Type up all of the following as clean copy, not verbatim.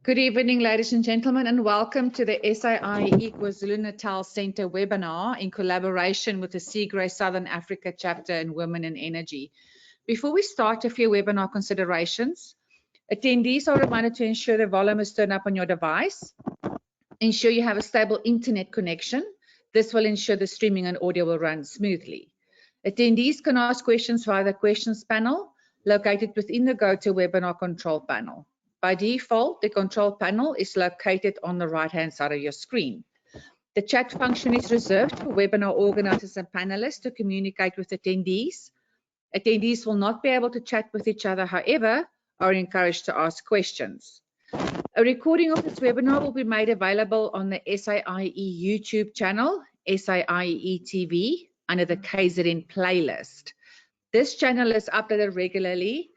Good evening, ladies and gentlemen, and welcome to the SAIEE KwaZulu-Natal Centre webinar in collaboration with the Cigre Southern Africa chapter and Women in Energy. Before we start, a few webinar considerations. Attendees are reminded to ensure the volume is turned up on your device. Ensure you have a stable internet connection. This will ensure the streaming and audio will run smoothly. Attendees can ask questions via the questions panel located within the GoToWebinar control panel. By default, the control panel is located on the right-hand side of your screen. The chat function is reserved for webinar organizers and panelists to communicate with attendees. Attendees will not be able to chat with each other, however, are encouraged to ask questions. A recording of this webinar will be made available on the SAIEE YouTube channel, SAIEE TV, under the KZN playlist. This channel is uploaded regularly,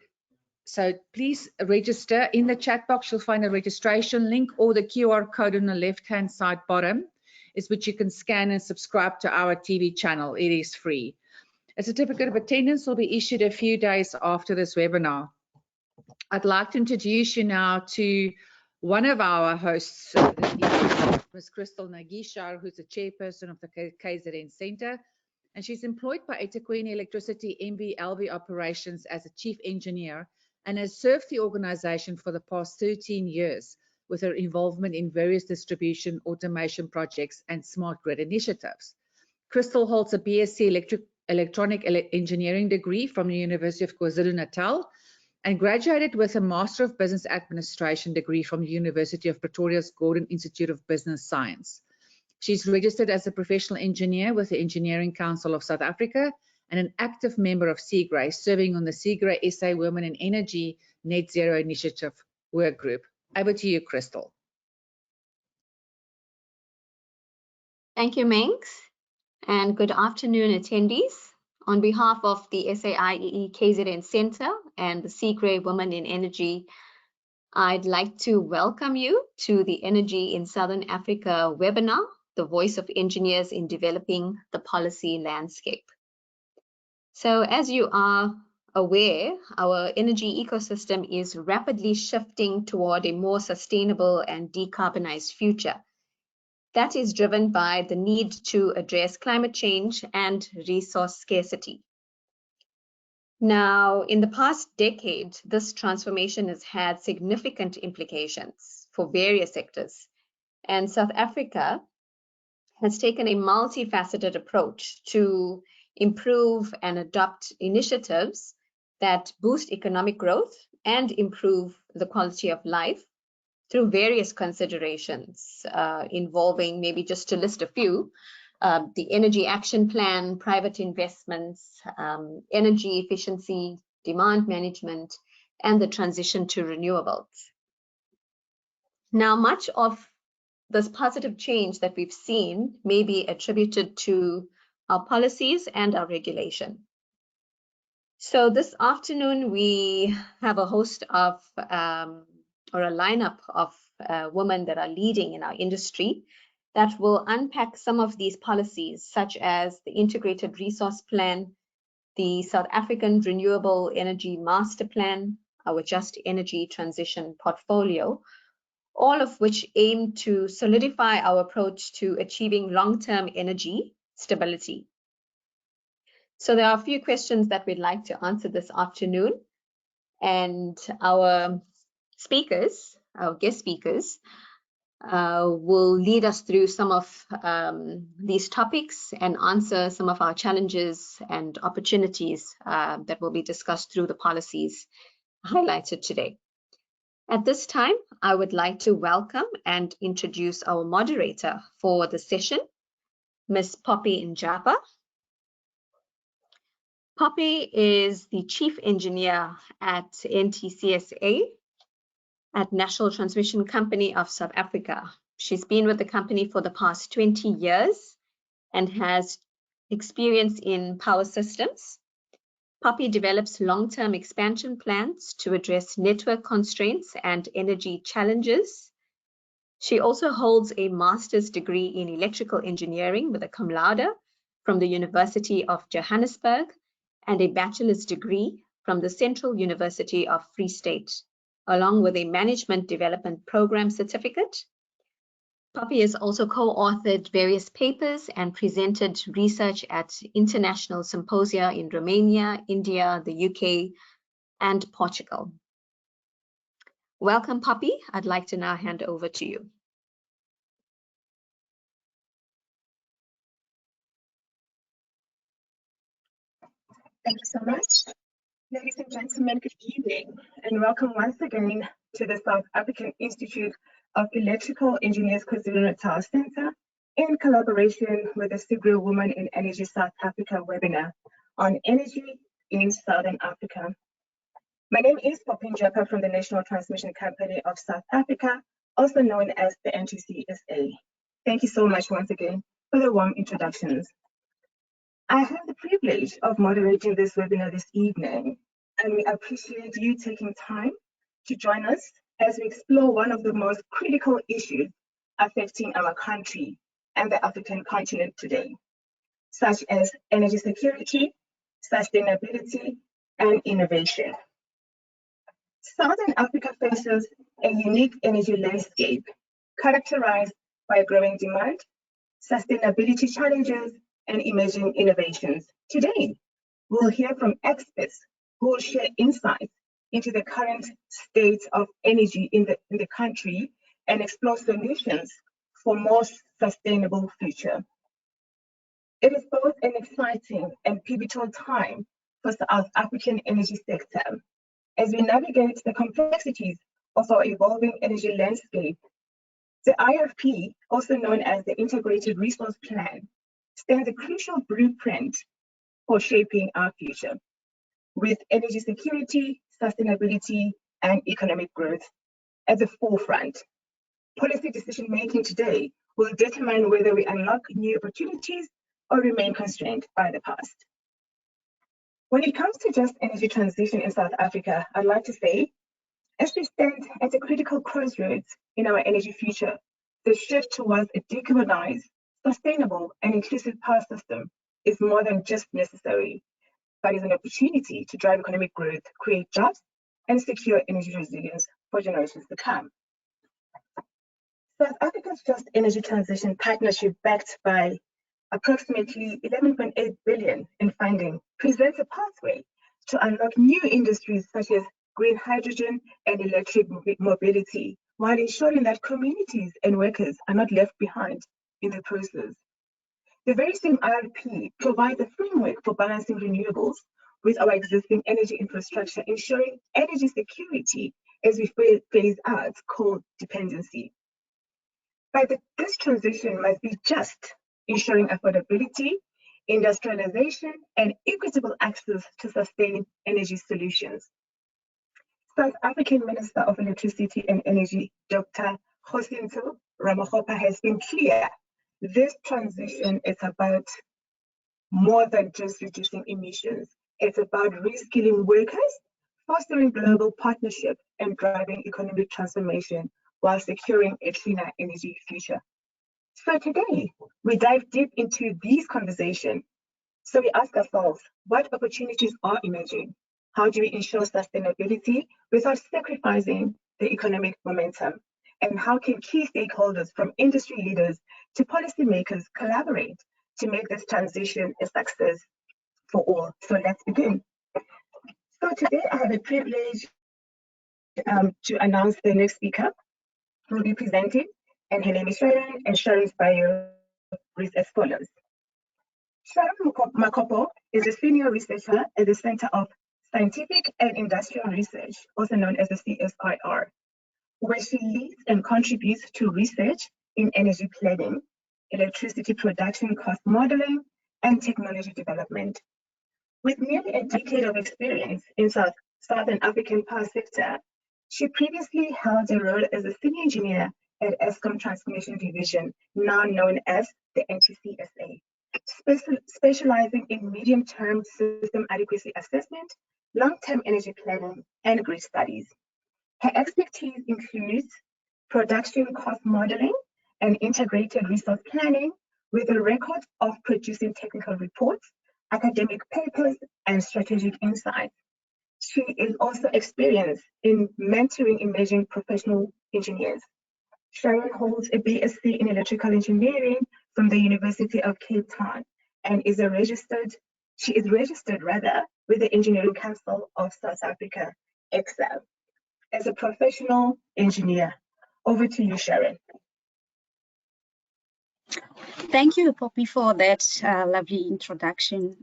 so please register. In the chat box, you'll find a registration link or the QR code on the left-hand side bottom, is which you can scan and subscribe to our TV channel. It is free. A certificate of attendance will be issued a few days after this webinar. I'd like to introduce you now to one of our hosts, Ms. Crystal Nagishar, who's the chairperson of the KZN Centre, and she's employed by eThekwini Electricity MV-LV operations as a chief engineer and has served the organization for the past 13 years with her involvement in various distribution automation projects and smart grid initiatives. Crystal holds a BSc Electronic Engineering degree from the University of KwaZulu-Natal and graduated with a Master of Business Administration degree from the University of Pretoria's Gordon Institute of Business Science. She's registered as a professional engineer with the Engineering Council of South Africa and an active member of Cigre, serving on the Cigre SA Women in Energy Net Zero Initiative work group. Over to you, Crystal. Thank you, Mengs, and good afternoon, attendees. On behalf of the SAIEE KZN Centre and the Cigre Women in Energy, I'd like to welcome you to the Energy in Southern Africa webinar, The Voice of Engineers in Developing the Policy Landscape. So as you are aware, our energy ecosystem is rapidly shifting toward a more sustainable and decarbonized future. That is driven by the need to address climate change and resource scarcity. Now, in the past decade, this transformation has had significant implications for various sectors, and South Africa has taken a multifaceted approach to improve and adopt initiatives that boost economic growth and improve the quality of life through various considerations involving, maybe just to list a few, the Energy Action Plan, private investments, energy efficiency, demand management, and the transition to renewables. Now, much of this positive change that we've seen may be attributed to our policies and our regulation. So this afternoon, we have a host of, or a lineup of women that are leading in our industry that will unpack some of these policies, such as the Integrated Resource Plan, the South African Renewable Energy Master Plan, our Just Energy Transition Portfolio, all of which aim to solidify our approach to achieving long-term energy stability. So there are a few questions that we'd like to answer this afternoon, and our speakers, our guest speakers, will lead us through some of these topics and answer some of our challenges and opportunities that will be discussed through the policies highlighted today. At this time, I would like to welcome and introduce our moderator for the session, Ms. Poppy Njapa. Poppy is the Chief Engineer at NTCSA at National Transmission Company of South Africa. She's been with the company for the past 20 years and has experience in power systems. Poppy develops long-term expansion plans to address network constraints and energy challenges. She also holds a master's degree in electrical engineering with a cum laude from the University of Johannesburg and a bachelor's degree from the Central University of Free State along with a Management Development Program certificate. Poppy has also co-authored various papers and presented research at international symposia in Romania, India, the UK, and Portugal. Welcome, Poppy. I'd like to now hand over to you. Thank you so much. Ladies and gentlemen, good evening, and welcome once again to the South African Institute of Electrical Engineers KwaZulu-Natal Center in collaboration with the Cigre Women in Energy South Africa webinar on energy in Southern Africa. My name is Poppy Njapa from the National Transmission Company of South Africa, also known as the NTCSA. Thank you so much once again for the warm introductions. I have the privilege of moderating this webinar this evening, and we appreciate you taking time to join us as we explore one of the most critical issues affecting our country and the African continent today, such as energy security, sustainability, and innovation. Southern Africa faces a unique energy landscape characterized by growing demand, sustainability challenges, and emerging innovations. Today, we'll hear from experts who will share insights into the current state of energy in the country and explore solutions for a more sustainable future. It is both an exciting and pivotal time for the South African energy sector as we navigate the complexities of our evolving energy landscape. The IRP, also known as the Integrated Resource Plan, stands a crucial blueprint for shaping our future, with energy security, sustainability, and economic growth at the forefront. Policy decision-making today will determine whether we unlock new opportunities or remain constrained by the past. When it comes to just energy transition in South Africa, I'd like to say, as we stand at a critical crossroads in our energy future, the shift towards a decarbonized, sustainable, and inclusive power system is more than just necessary, but is an opportunity to drive economic growth, create jobs, and secure energy resilience for generations to come. South Africa's Just Energy Transition Partnership, backed by approximately 11.8 billion in funding, presents a pathway to unlock new industries such as green hydrogen and electric mobility, while ensuring that communities and workers are not left behind in the process. The very same IRP provides a framework for balancing renewables with our existing energy infrastructure, ensuring energy security as we phase out coal dependency. But this transition must be just, ensuring affordability, industrialization, and equitable access to sustained energy solutions. South African Minister of Electricity and Energy, Dr. Kgosinkgo Ramokgopa, has been clear. This transition is about more than just reducing emissions. It's about reskilling workers, fostering global partnership, and driving economic transformation while securing a cleaner energy future. So today, we dive deep into these conversations. So we ask ourselves, what opportunities are emerging? How do we ensure sustainability without sacrificing the economic momentum? And how can key stakeholders from industry leaders to policymakers collaborate to make this transition a success for all? So let's begin. So today I have the privilege to announce the next speaker who will be presenting, and her name is Sharon, and Sharon's bio reads as follows. Sharon Makopo is a senior researcher at the Center of Scientific and Industrial Research, also known as the CSIR, where she leads and contributes to research in energy planning, electricity production cost modeling, and technology development. With nearly a decade of experience in Southern African power sector, she previously held a role as a senior engineer at Eskom Transmission Division, now known as the NTCSA, specializing in medium-term system adequacy assessment, long-term energy planning, and grid studies. Her expertise includes production cost modeling and integrated resource planning, with a record of producing technical reports, academic papers, and strategic insights. She is also experienced in mentoring emerging professional engineers. Sharon holds a BSc in electrical engineering from the University of Cape Town and she is registered with the Engineering Council of South Africa, EXAM, as a professional engineer. Over to you, Sharon. Thank you, Poppy, for that lovely introduction.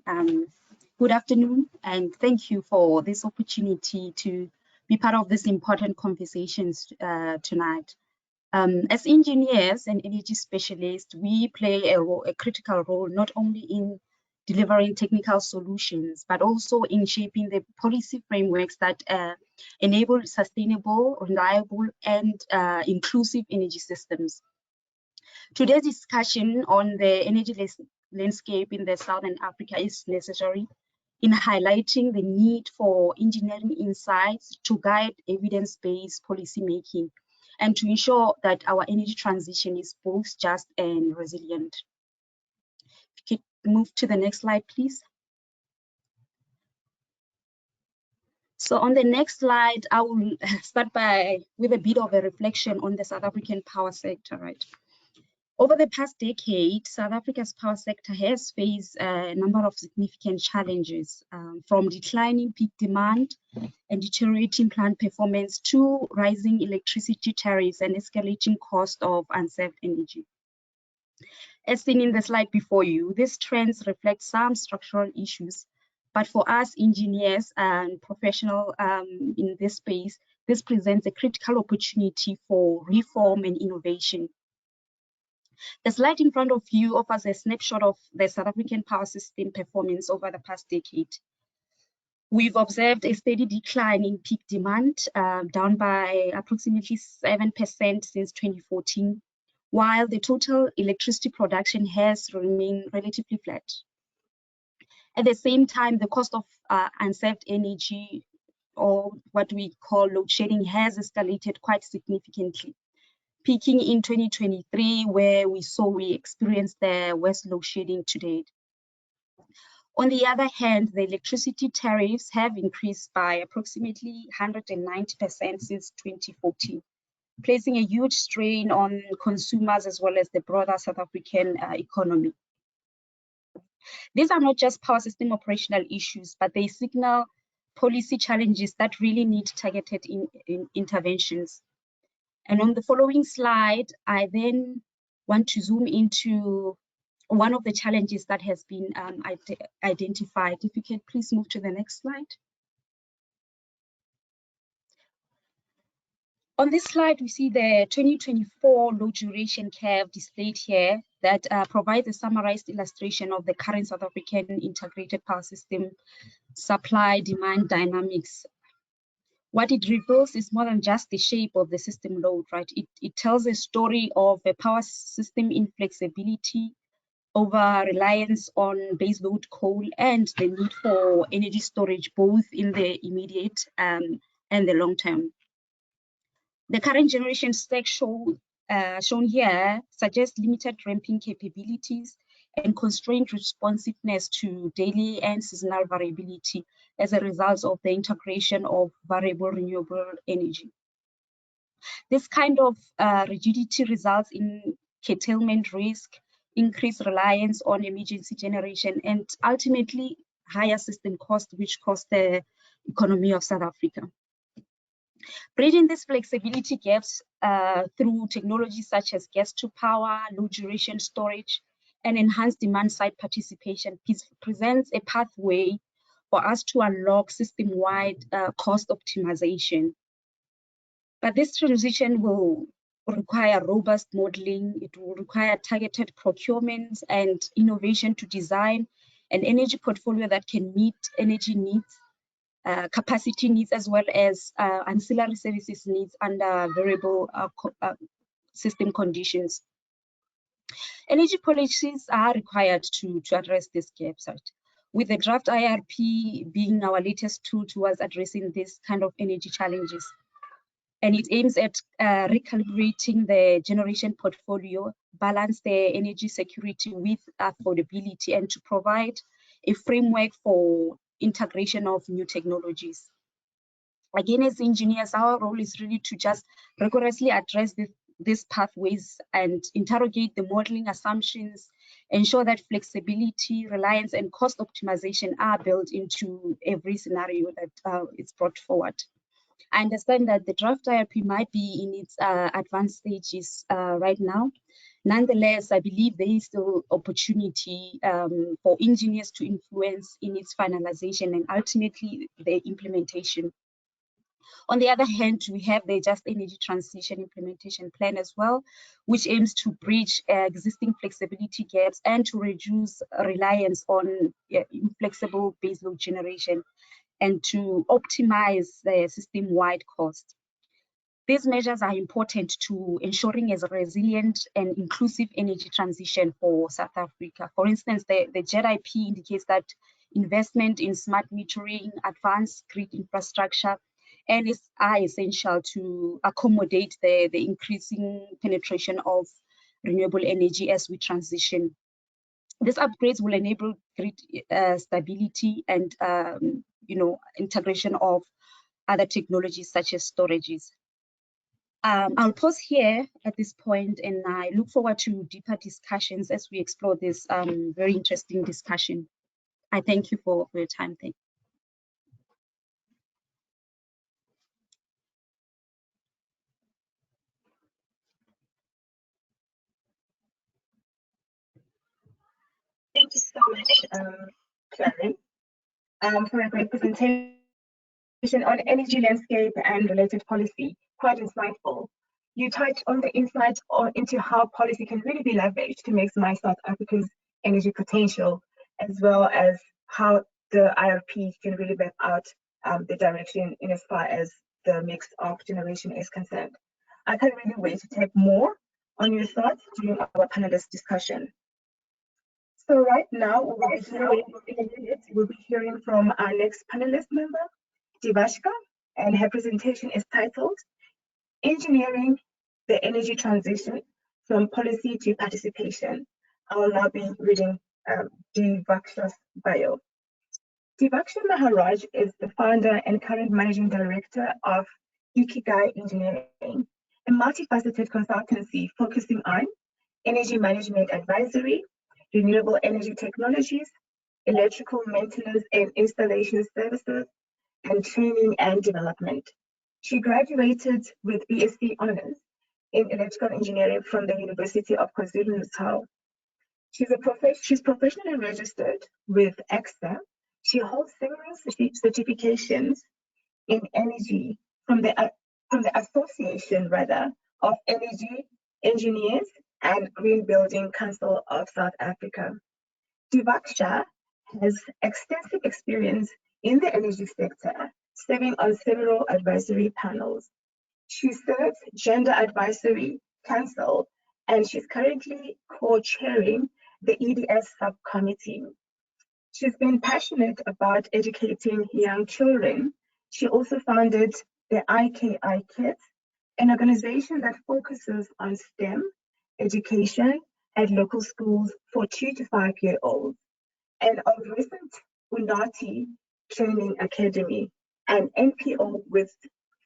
Good afternoon, and thank you for this opportunity to be part of this important conversations tonight. As engineers and energy specialists, we play a critical role not only in delivering technical solutions, but also in shaping the policy frameworks that enable sustainable, reliable, and inclusive energy systems. Today's discussion on the energy landscape in the Southern Africa is necessary in highlighting the need for engineering insights to guide evidence-based policymaking and to ensure that our energy transition is both just and resilient. If you could move to the next slide, please. So on the next slide, I will start with a bit of a reflection on the South African power sector, right? Over the past decade, South Africa's power sector has faced a number of significant challenges, from declining peak demand and deteriorating plant performance to rising electricity tariffs and escalating cost of unserved energy. As seen in the slide before you, these trends reflect some structural issues, but for us engineers and professionals in this space, this presents a critical opportunity for reform and innovation. The slide in front of you offers a snapshot of the South African power system performance over the past decade. We've observed a steady decline in peak demand, down by approximately 7% since 2014, while the total electricity production has remained relatively flat. At the same time, the cost of unserved energy, or what we call load shedding, has escalated quite significantly, peaking in 2023, where we experienced the worst load shedding to date. On the other hand, the electricity tariffs have increased by approximately 190% since 2014, placing a huge strain on consumers as well as the broader South African economy. These are not just power system operational issues, but they signal policy challenges that really need targeted interventions. And on the following slide, I then want to zoom into one of the challenges that has been identified. If you can please move to the next slide. On this slide, we see the 2024 load duration curve displayed here that provides a summarized illustration of the current South African integrated power system supply-demand dynamics. What it reveals is more than just the shape of the system load, right? It tells a story of a power system inflexibility, over reliance on baseload coal, and the need for energy storage, both in the immediate and the long term. The current generation stack shown here suggests limited ramping capabilities and constrained responsiveness to daily and seasonal variability as a result of the integration of variable renewable energy. This kind of rigidity results in curtailment risk, increased reliance on emergency generation, and ultimately higher system cost, which cost the economy of South Africa. Bridging these flexibility gaps through technologies such as gas to power, low duration storage, and enhanced demand side participation presents a pathway for us to unlock system-wide cost optimization. But this transition will require robust modeling. It will require targeted procurement and innovation to design an energy portfolio that can meet energy needs, capacity needs, as well as ancillary services needs under variable system conditions. Energy policies are required to address these gaps, right? With the draft IRP being our latest tool towards addressing this kind of energy challenges. And it aims at recalibrating the generation portfolio, balance the energy security with affordability, and to provide a framework for integration of new technologies. Again, as engineers, our role is really to just rigorously address these pathways and interrogate the modeling assumptions, ensure that flexibility, reliance, and cost optimization are built into every scenario that is brought forward. I understand that the draft IRP might be in its advanced stages right now. Nonetheless, I believe there is still opportunity for engineers to influence in its finalization and ultimately the implementation. On the other hand, we have the Just Energy Transition Implementation Plan as well, which aims to bridge existing flexibility gaps and to reduce reliance on inflexible baseload generation and to optimize the system-wide cost. These measures are important to ensuring a resilient and inclusive energy transition for South Africa. For instance, the JIP indicates that investment in smart metering, advanced grid infrastructure, and are essential to accommodate the increasing penetration of renewable energy as we transition. These upgrades will enable grid stability and integration of other technologies such as storages. I'll pause here at this point, and I look forward to deeper discussions as we explore this very interesting discussion. I thank you for your time. Thank you. Thank you so much, Clary, for a great presentation on energy landscape and related policy. Quite insightful. You touched on the insights into how policy can really be leveraged to maximize South Africa's energy potential, as well as how the IRP can really map out the direction in as far as the mix of generation is concerned. I can't really wait to take more on your thoughts during our panelist discussion. So right now, we'll be hearing from our next panelist member, Devashka, and her presentation is titled Engineering the Energy Transition from Policy to Participation. I will now be reading Devaksha's bio. Devaksha Maharaj is the founder and current managing director of Ikigai Engineering, a multifaceted consultancy focusing on energy management advisory, renewable energy technologies, electrical maintenance and installation services, and training and development. She graduated with BSc Honours in Electrical Engineering from the University of KwaZulu-Natal. She's professionally registered with EXA. She holds several certifications in energy from the Association of Energy Engineers and Green Building Council of South Africa. Devaksha has extensive experience in the energy sector, serving on several advisory panels. She serves Gender Advisory Council, and she's currently co-chairing the EDS subcommittee. She's been passionate about educating young children. She also founded the IKI Kids, an organization that focuses on STEM education at local schools for 2 to 5 year olds, and of recent Unati Training Academy, an NPO with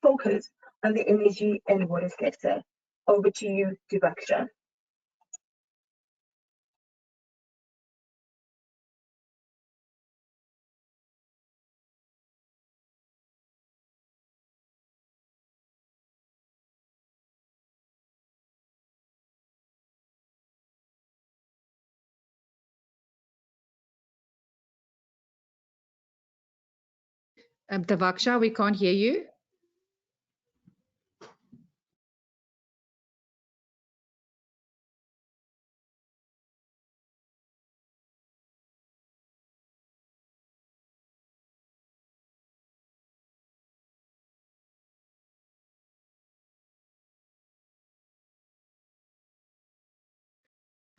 focus on the energy and water sector. Over to you, Devaksha. Devaksha, we can't hear you.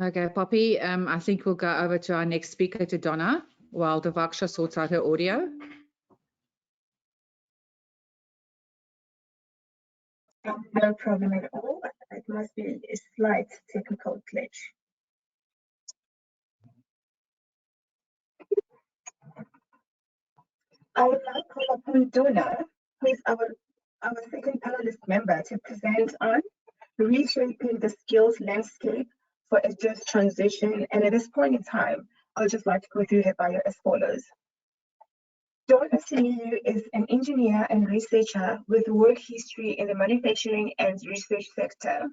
Okay, Poppy, I think we'll go over to our next speaker, to Donna, while Devaksha sorts out her audio. No problem at all. It must be a slight technical glitch. I would now call upon Donna who is our second panelist member to present on reshaping the skills landscape for a just transition. And at this point in time, I would just like to go through her bio as follows. Donna Simiyu is an engineer and researcher with work history in the manufacturing and research sector.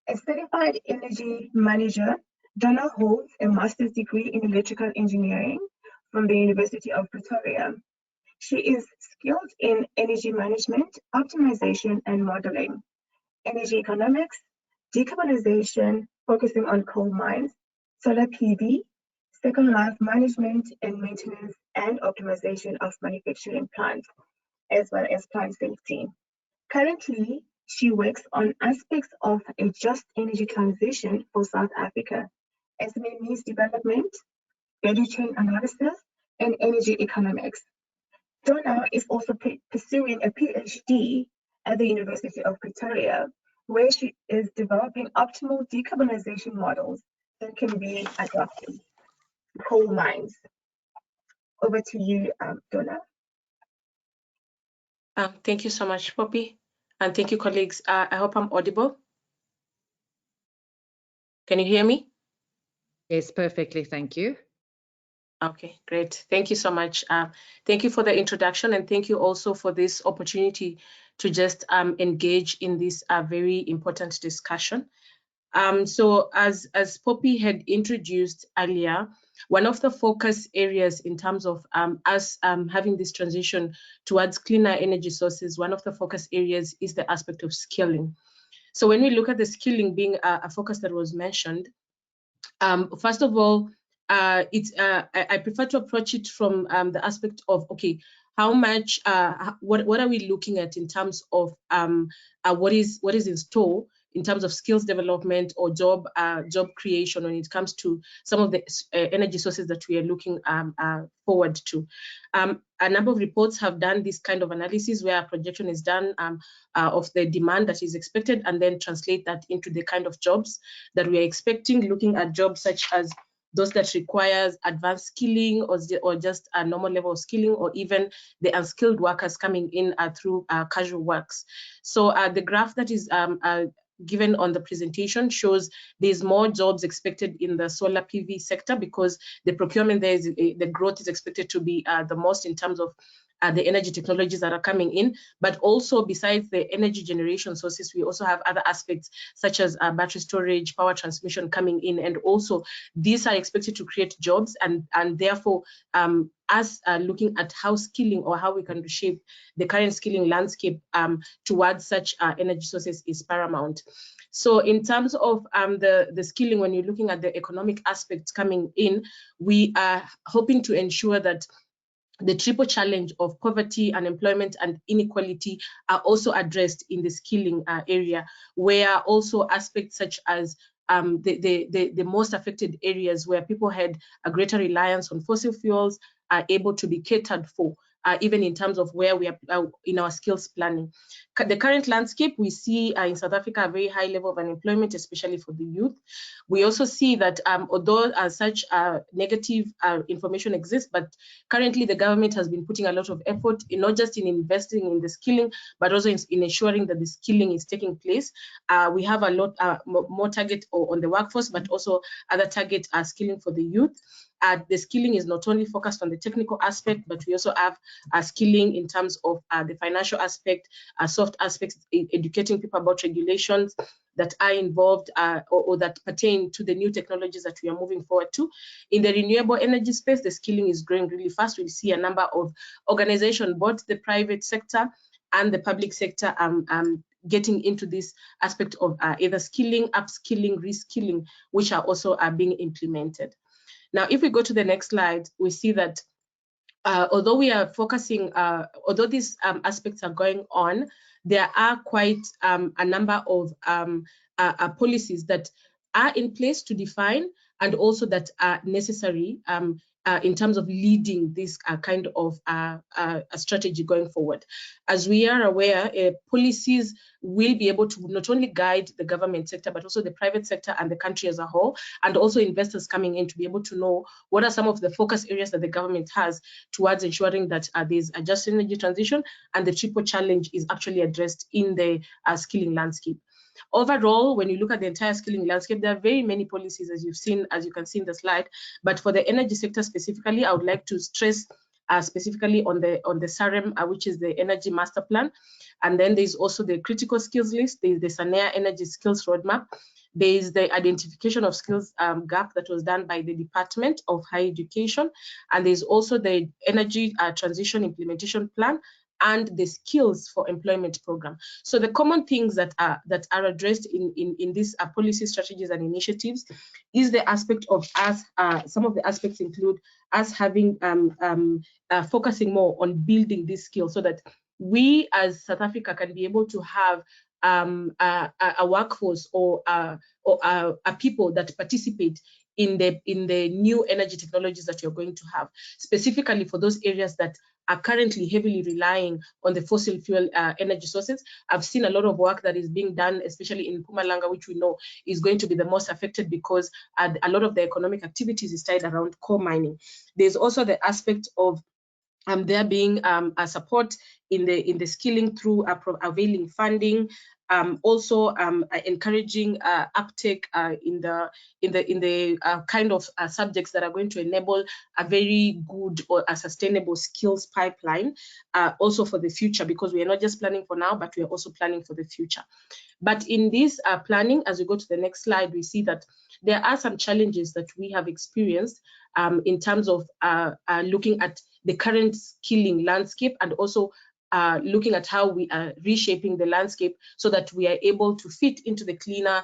A certified energy manager, Donna holds a master's degree in electrical engineering from the University of Pretoria. She is skilled in energy management, optimization, and modeling, energy economics, decarbonization, focusing on coal mines, solar PV, second life management and maintenance, and optimization of manufacturing plants, as well as plant safety. Currently, she works on aspects of a just energy transition for South Africa, SMEs development, value chain analysis, and energy economics. Donna is also pursuing a PhD at the University of Pretoria, where she is developing optimal decarbonization models that can be adopted to coal mines. Over to you, Donna. Thank you so much, Poppy. And thank you, colleagues. I hope I'm audible. Can you hear me? Yes, perfectly. Thank you. Okay, great. Thank you so much. Thank you for the introduction, and thank you also for this opportunity to just engage in this very important discussion. So as Poppy had introduced earlier, one of the focus areas in terms of us having this transition towards cleaner energy sources, one of the focus areas is the aspect of skilling. So when we look at the skilling being a focus that was mentioned, first of all, I prefer to approach it from the aspect of, okay, how much, what are we looking at in terms of what is in store in terms of skills development or job creation when it comes to some of the energy sources that we are looking forward to. A number of reports have done this kind of analysis where a projection is done of the demand that is expected and then translate that into the kind of jobs that we are expecting, looking at jobs such as those that requires advanced skilling or just a normal level of skilling, or even the unskilled workers coming in through casual works. So the graph that is given on the presentation shows there's more jobs expected in the solar PV sector because the procurement there is the growth is expected to be the most in terms of the energy technologies that are coming in, but also besides the energy generation sources, we also have other aspects such as battery storage, power transmission coming in, and also these are expected to create jobs, and therefore us looking at how skilling or how we can reshape the current skilling landscape towards such energy sources is paramount. So in terms of the skilling, when you're looking at the economic aspects coming in, we are hoping to ensure that the triple challenge of poverty, unemployment, and inequality are also addressed in the skilling area, where also aspects such as the most affected areas where people had a greater reliance on fossil fuels are able to be catered for, even in terms of where we are in our skills planning. The current landscape, we see in South Africa a very high level of unemployment, especially for the youth. We also see that although such negative information exists, but currently the government has been putting a lot of effort in not just in investing in the skilling, but also in ensuring that the skilling is taking place. We have a lot more target on the workforce, but also other target skilling for the youth. The skilling is not only focused on the technical aspect, but we also have skilling in terms of the financial aspect, soft aspects, educating people about regulations that are involved or that pertain to the new technologies that we are moving forward to. In the renewable energy space, the skilling is growing really fast. We see a number of organizations, both the private sector and the public sector, getting into this aspect of either skilling, upskilling, reskilling, which are also being implemented. Now, if we go to the next slide, we see that although we are focusing, although these aspects are going on, there are quite a number of policies that are in place to define and also that are necessary in terms of leading this kind of a strategy going forward. As we are aware, policies will be able to not only guide the government sector, but also the private sector and the country as a whole, and also investors coming in to be able to know what are some of the focus areas that the government has towards ensuring that there's a just energy transition and the triple challenge is actually addressed in the skilling landscape. Overall, when you look at the entire skilling landscape, there are very many policies, as you can see in the slide. But for the energy sector specifically, I would like to stress specifically on the SAREM, which is the Energy Master Plan. And then there's also the critical skills list. There's the SAIEE Energy Skills Roadmap. There is the identification of skills gap that was done by the Department of Higher Education. And there's also the Energy Transition Implementation Plan and the Skills for Employment Program. So the common things that are addressed in these policy strategies and initiatives is the aspect of us, some of the aspects include us having, focusing more on building these skills so that we as South Africa can be able to have a workforce or a people that participate in the new energy technologies that you're going to have, specifically for those areas that are currently heavily relying on the fossil fuel energy sources. I've seen a lot of work that is being done, especially in Mpumalanga, which we know is going to be the most affected because a lot of the economic activities is tied around coal mining. There's also the aspect of there being a support in the skilling through availing funding, also encouraging uptake in the kind of subjects that are going to enable a very good or a sustainable skills pipeline, also for the future, because we are not just planning for now, but we are also planning for the future. But in this planning, as we go to the next slide, we see that there are some challenges that we have experienced in terms of looking at the current skilling landscape and also looking at how we are reshaping the landscape so that we are able to fit into the cleaner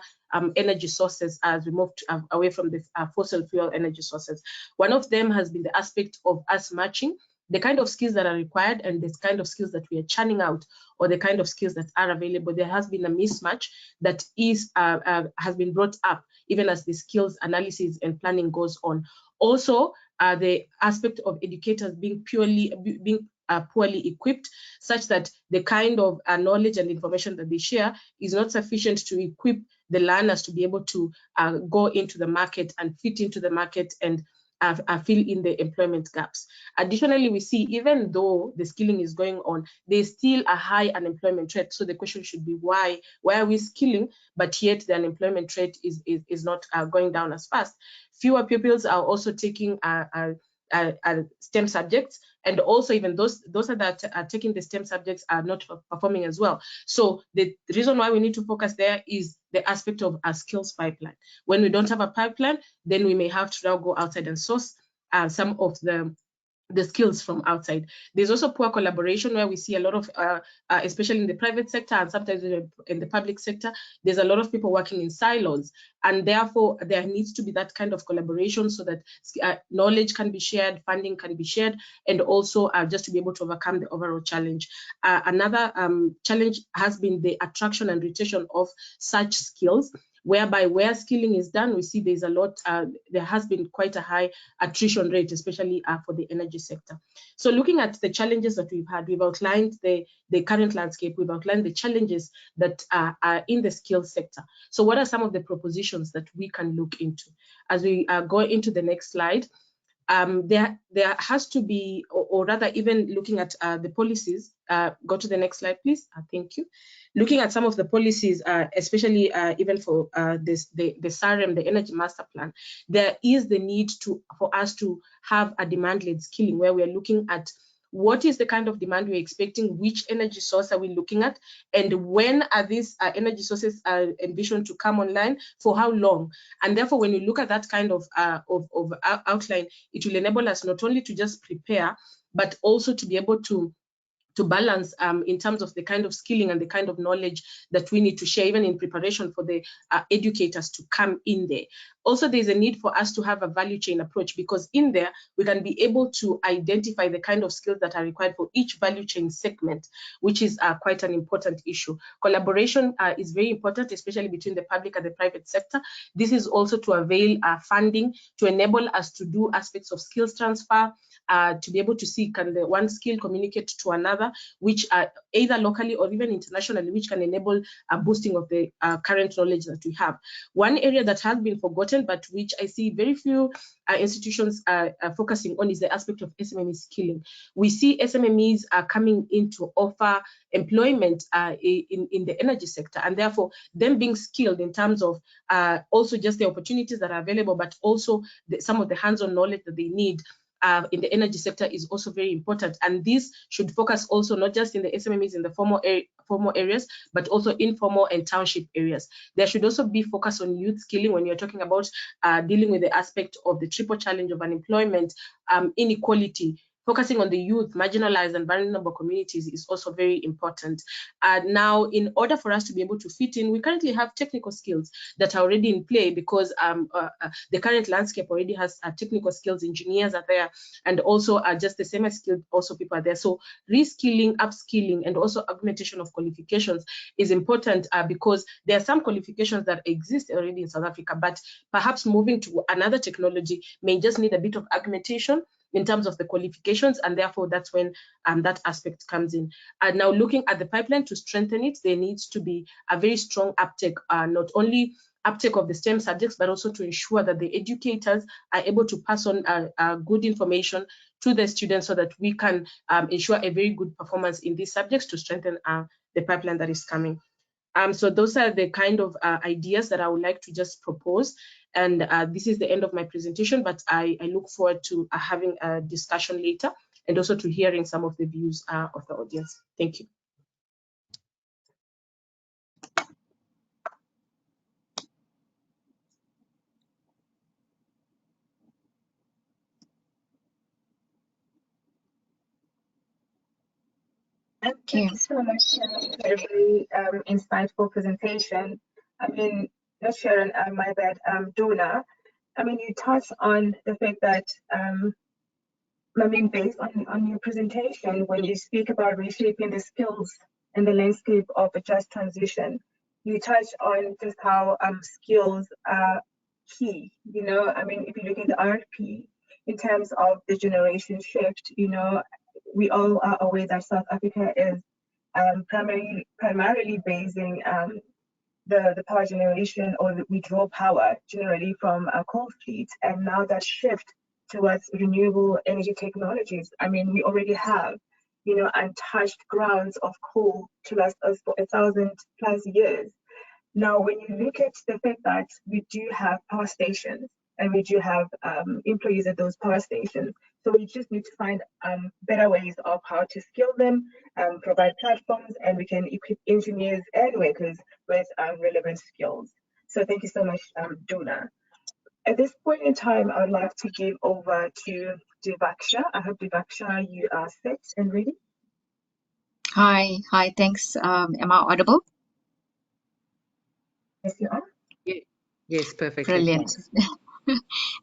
energy sources as we move away from the fossil fuel energy sources. One of them has been the aspect of us matching the kind of skills that are required and the kind of skills that we are churning out, or the kind of skills that are available. There has been a mismatch that is has been brought up even as the skills analysis and planning goes on. Also, the aspect of educators being poorly equipped, such that the kind of knowledge and information that they share is not sufficient to equip the learners to be able to go into the market and fit into the market and fill in the employment gaps. Additionally, we see even though the skilling is going on, there's still a high unemployment rate. So the question should be why are we skilling, but yet the unemployment rate is not going down as fast? Fewer pupils are also taking STEM subjects, and also even those that are taking the STEM subjects are not performing as well. So the reason why we need to focus there is the aspect of a skills pipeline. When we don't have a pipeline, then we may have to now go outside and source some of the skills from outside. There's also poor collaboration, where we see a lot of, especially in the private sector and sometimes in the public sector, there's a lot of people working in silos, and therefore there needs to be that kind of collaboration so that knowledge can be shared, funding can be shared, and also just to be able to overcome the overall challenge. Another challenge has been the attraction and retention of such skills, whereby where skilling is done, we see there's a lot, there has been quite a high attrition rate, especially for the energy sector. So looking at the challenges that we've had, we've outlined the current landscape, we've outlined the challenges that are in the skills sector. So what are some of the propositions that we can look into? As we go into the next slide, there has to be, or rather even looking at the policies, go to the next slide, please. Thank you. Looking at some of the policies, especially even for the SAREM, the Energy Master Plan, there is the need for us to have a demand-led skilling, where we are looking at what is the kind of demand we're expecting, which energy source are we looking at, and when are these energy sources envisioned to come online, for how long? And therefore, when you look at that kind of outline, it will enable us not only to just prepare, but also to be able to balance in terms of the kind of skilling and the kind of knowledge that we need to share, even in preparation for the educators to come in there. Also, there's a need for us to have a value chain approach, because in there, we can be able to identify the kind of skills that are required for each value chain segment, which is quite an important issue. Collaboration is very important, especially between the public and the private sector. This is also to avail funding to enable us to do aspects of skills transfer, to be able to see, can the one skill communicate to another, which are either locally or even internationally, which can enable a boosting of the current knowledge that we have. One area that has been forgotten, but which I see very few institutions are focusing on, is the aspect of SMME skilling. We see SMMEs are coming in to offer employment in the energy sector, and therefore them being skilled in terms of also just the opportunities that are available, but also some of the hands-on knowledge that they need in the energy sector is also very important. And this should focus also not just in the SMMEs in the formal areas, but also informal and township areas. There should also be focus on youth skilling when you're talking about dealing with the aspect of the triple challenge of unemployment, inequality. Focusing on the youth, marginalized and vulnerable communities is also very important. Now, in order for us to be able to fit in, we currently have technical skills that are already in play, because the current landscape already has technical skills, engineers are there, and also just the semi-skilled also people are there. So reskilling, upskilling, and also augmentation of qualifications is important, because there are some qualifications that exist already in South Africa, but perhaps moving to another technology may just need a bit of augmentation in terms of the qualifications, and therefore that's when that aspect comes in. Now, looking at the pipeline to strengthen it, there needs to be a very strong uptake, not only uptake of the STEM subjects, but also to ensure that the educators are able to pass on good information to the students, so that we can ensure a very good performance in these subjects to strengthen the pipeline that is coming. So those are the kind of ideas that I would like to just propose. And this is the end of my presentation, but I look forward to having a discussion later, and also to hearing some of the views of the audience. Thank you. Thank you so much, Sharon, for a very insightful presentation. I mean, not Sharon, my bad, Donna. I mean, you touched on the fact that, I mean, based on your presentation, when you speak about reshaping the skills and the landscape of a just transition, you touch on just how skills are key. You know, I mean, if you look at the RFP in terms of the generation shift, you know, we all are aware that South Africa is primarily basing the power generation, or we draw power generally from a coal fleet, and now that shift towards renewable energy technologies. I mean, we already have, you know, untouched grounds of coal to last us for 1,000+ years. Now, when you look at the fact that we do have power stations and we do have employees at those power stations, so we just need to find better ways of how to skill them, provide platforms, and we can equip engineers and workers with relevant skills. So thank you so much, Donna. At this point in time, I would like to give over to Divaksha. I hope, Divaksha, you are set and ready. Hi, thanks. Am I audible? Yes, you are. Yes, perfect. Brilliant.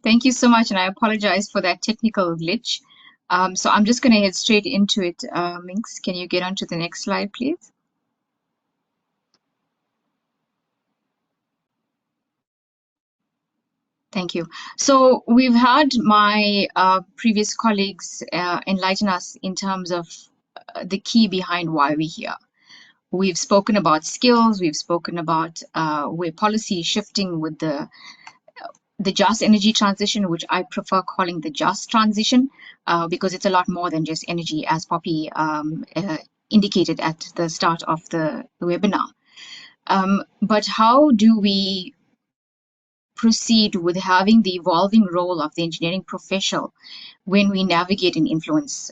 Thank you so much, and I apologize for that technical glitch. So I'm just going to head straight into it. Minx, can you get on to the next slide, please? Thank you. So we've had my previous colleagues enlighten us in terms of the key behind why we're here. We've spoken about skills. We've spoken about where policy is shifting with the just energy transition, which I prefer calling the just transition, because it's a lot more than just energy, as Poppy indicated at the start of the webinar. But how do we proceed with having the evolving role of the engineering professional when we navigate and influence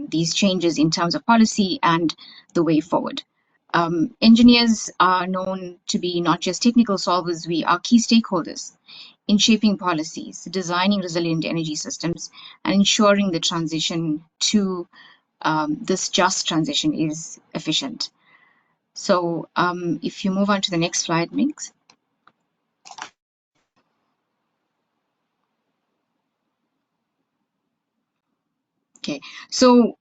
these changes in terms of policy and the way forward? Engineers are known to be not just technical solvers, we are key stakeholders in shaping policies, designing resilient energy systems, and ensuring the transition to this just transition is efficient. So if you move on to the next slide, Minx. Okay, so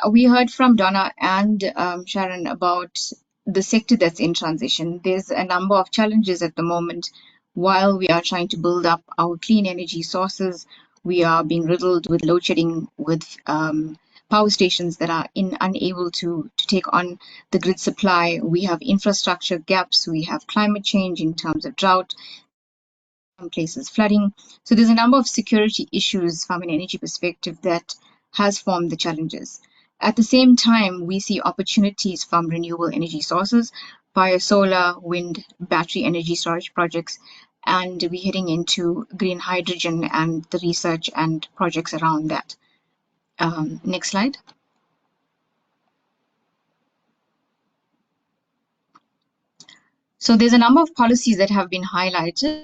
we heard from Donna and Sharon about the sector that's in transition. There's a number of challenges at the moment. While we are trying to build up our clean energy sources, we are being riddled with load shedding, with power stations that are unable to take on the grid supply. We have infrastructure gaps. We have climate change in terms of drought, some places flooding. So there's a number of security issues from an energy perspective that has formed the challenges. At the same time, we see opportunities from renewable energy sources via solar, wind, battery energy storage projects, and we're heading into green hydrogen and the research and projects around that. Next slide. So there's a number of policies that have been highlighted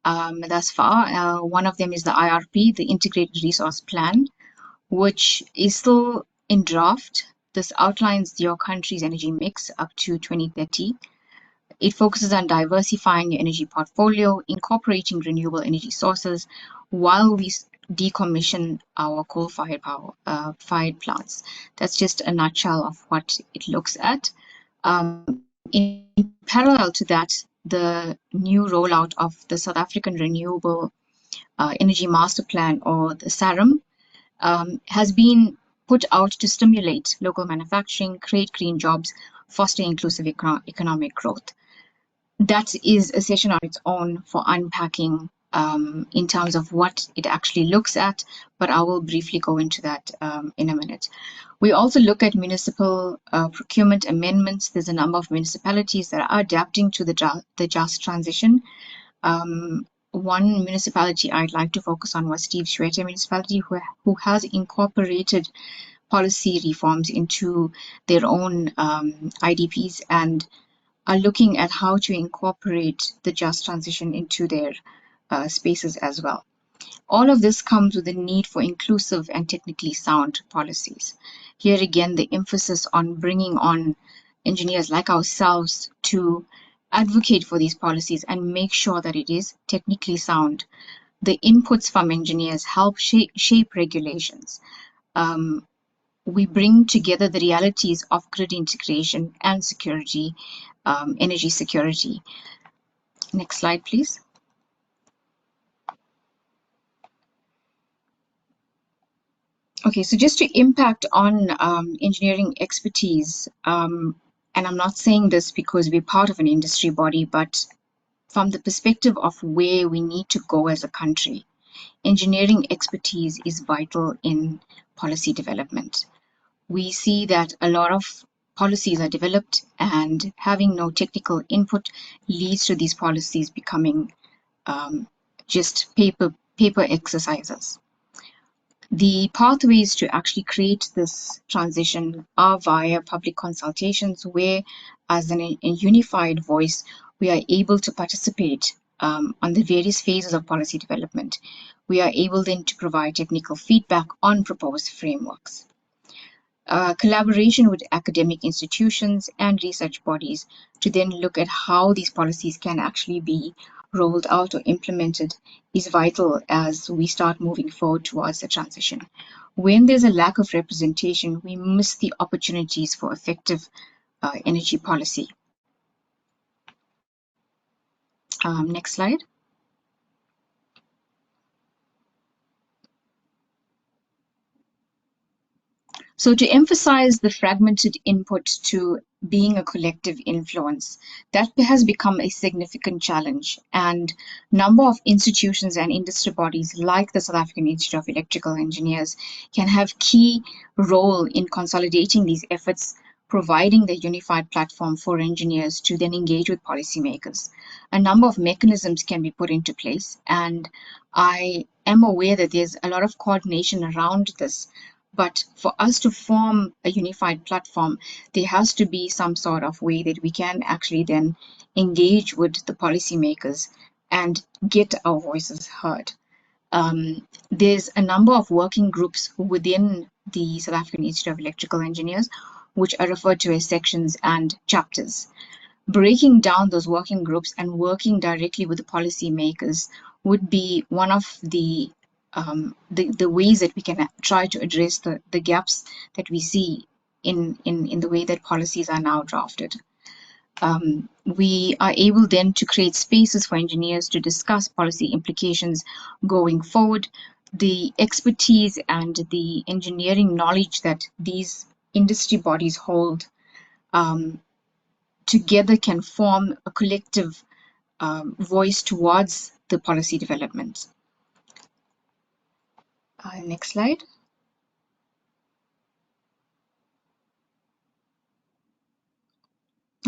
thus far. One of them is the IRP, the Integrated Resource Plan, which is still in draft. This outlines your country's energy mix up to 2030. It focuses on diversifying your energy portfolio, incorporating renewable energy sources while we decommission our coal-fired fired plants. That's just a nutshell of what it looks at. In parallel to that, the new rollout of the South African Renewable Energy Master Plan, or the SAREM, has been put out to stimulate local manufacturing, create green jobs, foster inclusive economic growth. That is a session on its own for unpacking in terms of what it actually looks at, but I will briefly go into that in a minute. We also look at municipal procurement amendments. There's a number of municipalities that are adapting to the just transition. One municipality I'd like to focus on was Steve Tshwete municipality, who has incorporated policy reforms into their own IDPs and are looking at how to incorporate the just transition into their spaces as well. All of this comes with the need for inclusive and technically sound policies. Here again, the emphasis on bringing on engineers like ourselves to advocate for these policies and make sure that it is technically sound. The inputs from engineers help shape regulations. We bring together the realities of grid integration and security, energy security. Next slide, please. Okay, so just to impact on engineering expertise, and I'm not saying this because we're part of an industry body, but from the perspective of where we need to go as a country, engineering expertise is vital in policy development. We see that a lot of policies are developed and having no technical input leads to these policies becoming just paper exercises. The pathways to actually create this transition are via public consultations, where as a unified voice, we are able to participate on the various phases of policy development. We are able then to provide technical feedback on proposed frameworks. Collaboration with academic institutions and research bodies to then look at how these policies can actually be rolled out or implemented is vital as we start moving forward towards the transition. When there's a lack of representation, we miss the opportunities for effective energy policy. Next slide. So to emphasize the fragmented input to being a collective influence, that has become a significant challenge, and number of institutions and industry bodies like the South African Institute of Electrical Engineers can have key role in consolidating these efforts, providing the unified platform for engineers to then engage with policymakers. A number of mechanisms can be put into place, and I am aware that there's a lot of coordination around this. But for us to form a unified platform, there has to be some sort of way that we can actually then engage with the policymakers and get our voices heard. There's a number of working groups within the South African Institute of Electrical Engineers, which are referred to as sections and chapters. Breaking down those working groups and working directly with the policymakers would be one of the ways that we can try to address the gaps that we see in the way that policies are now drafted. We are able then to create spaces for engineers to discuss policy implications going forward. The expertise and the engineering knowledge that these industry bodies hold together can form a collective voice towards the policy development. Next slide.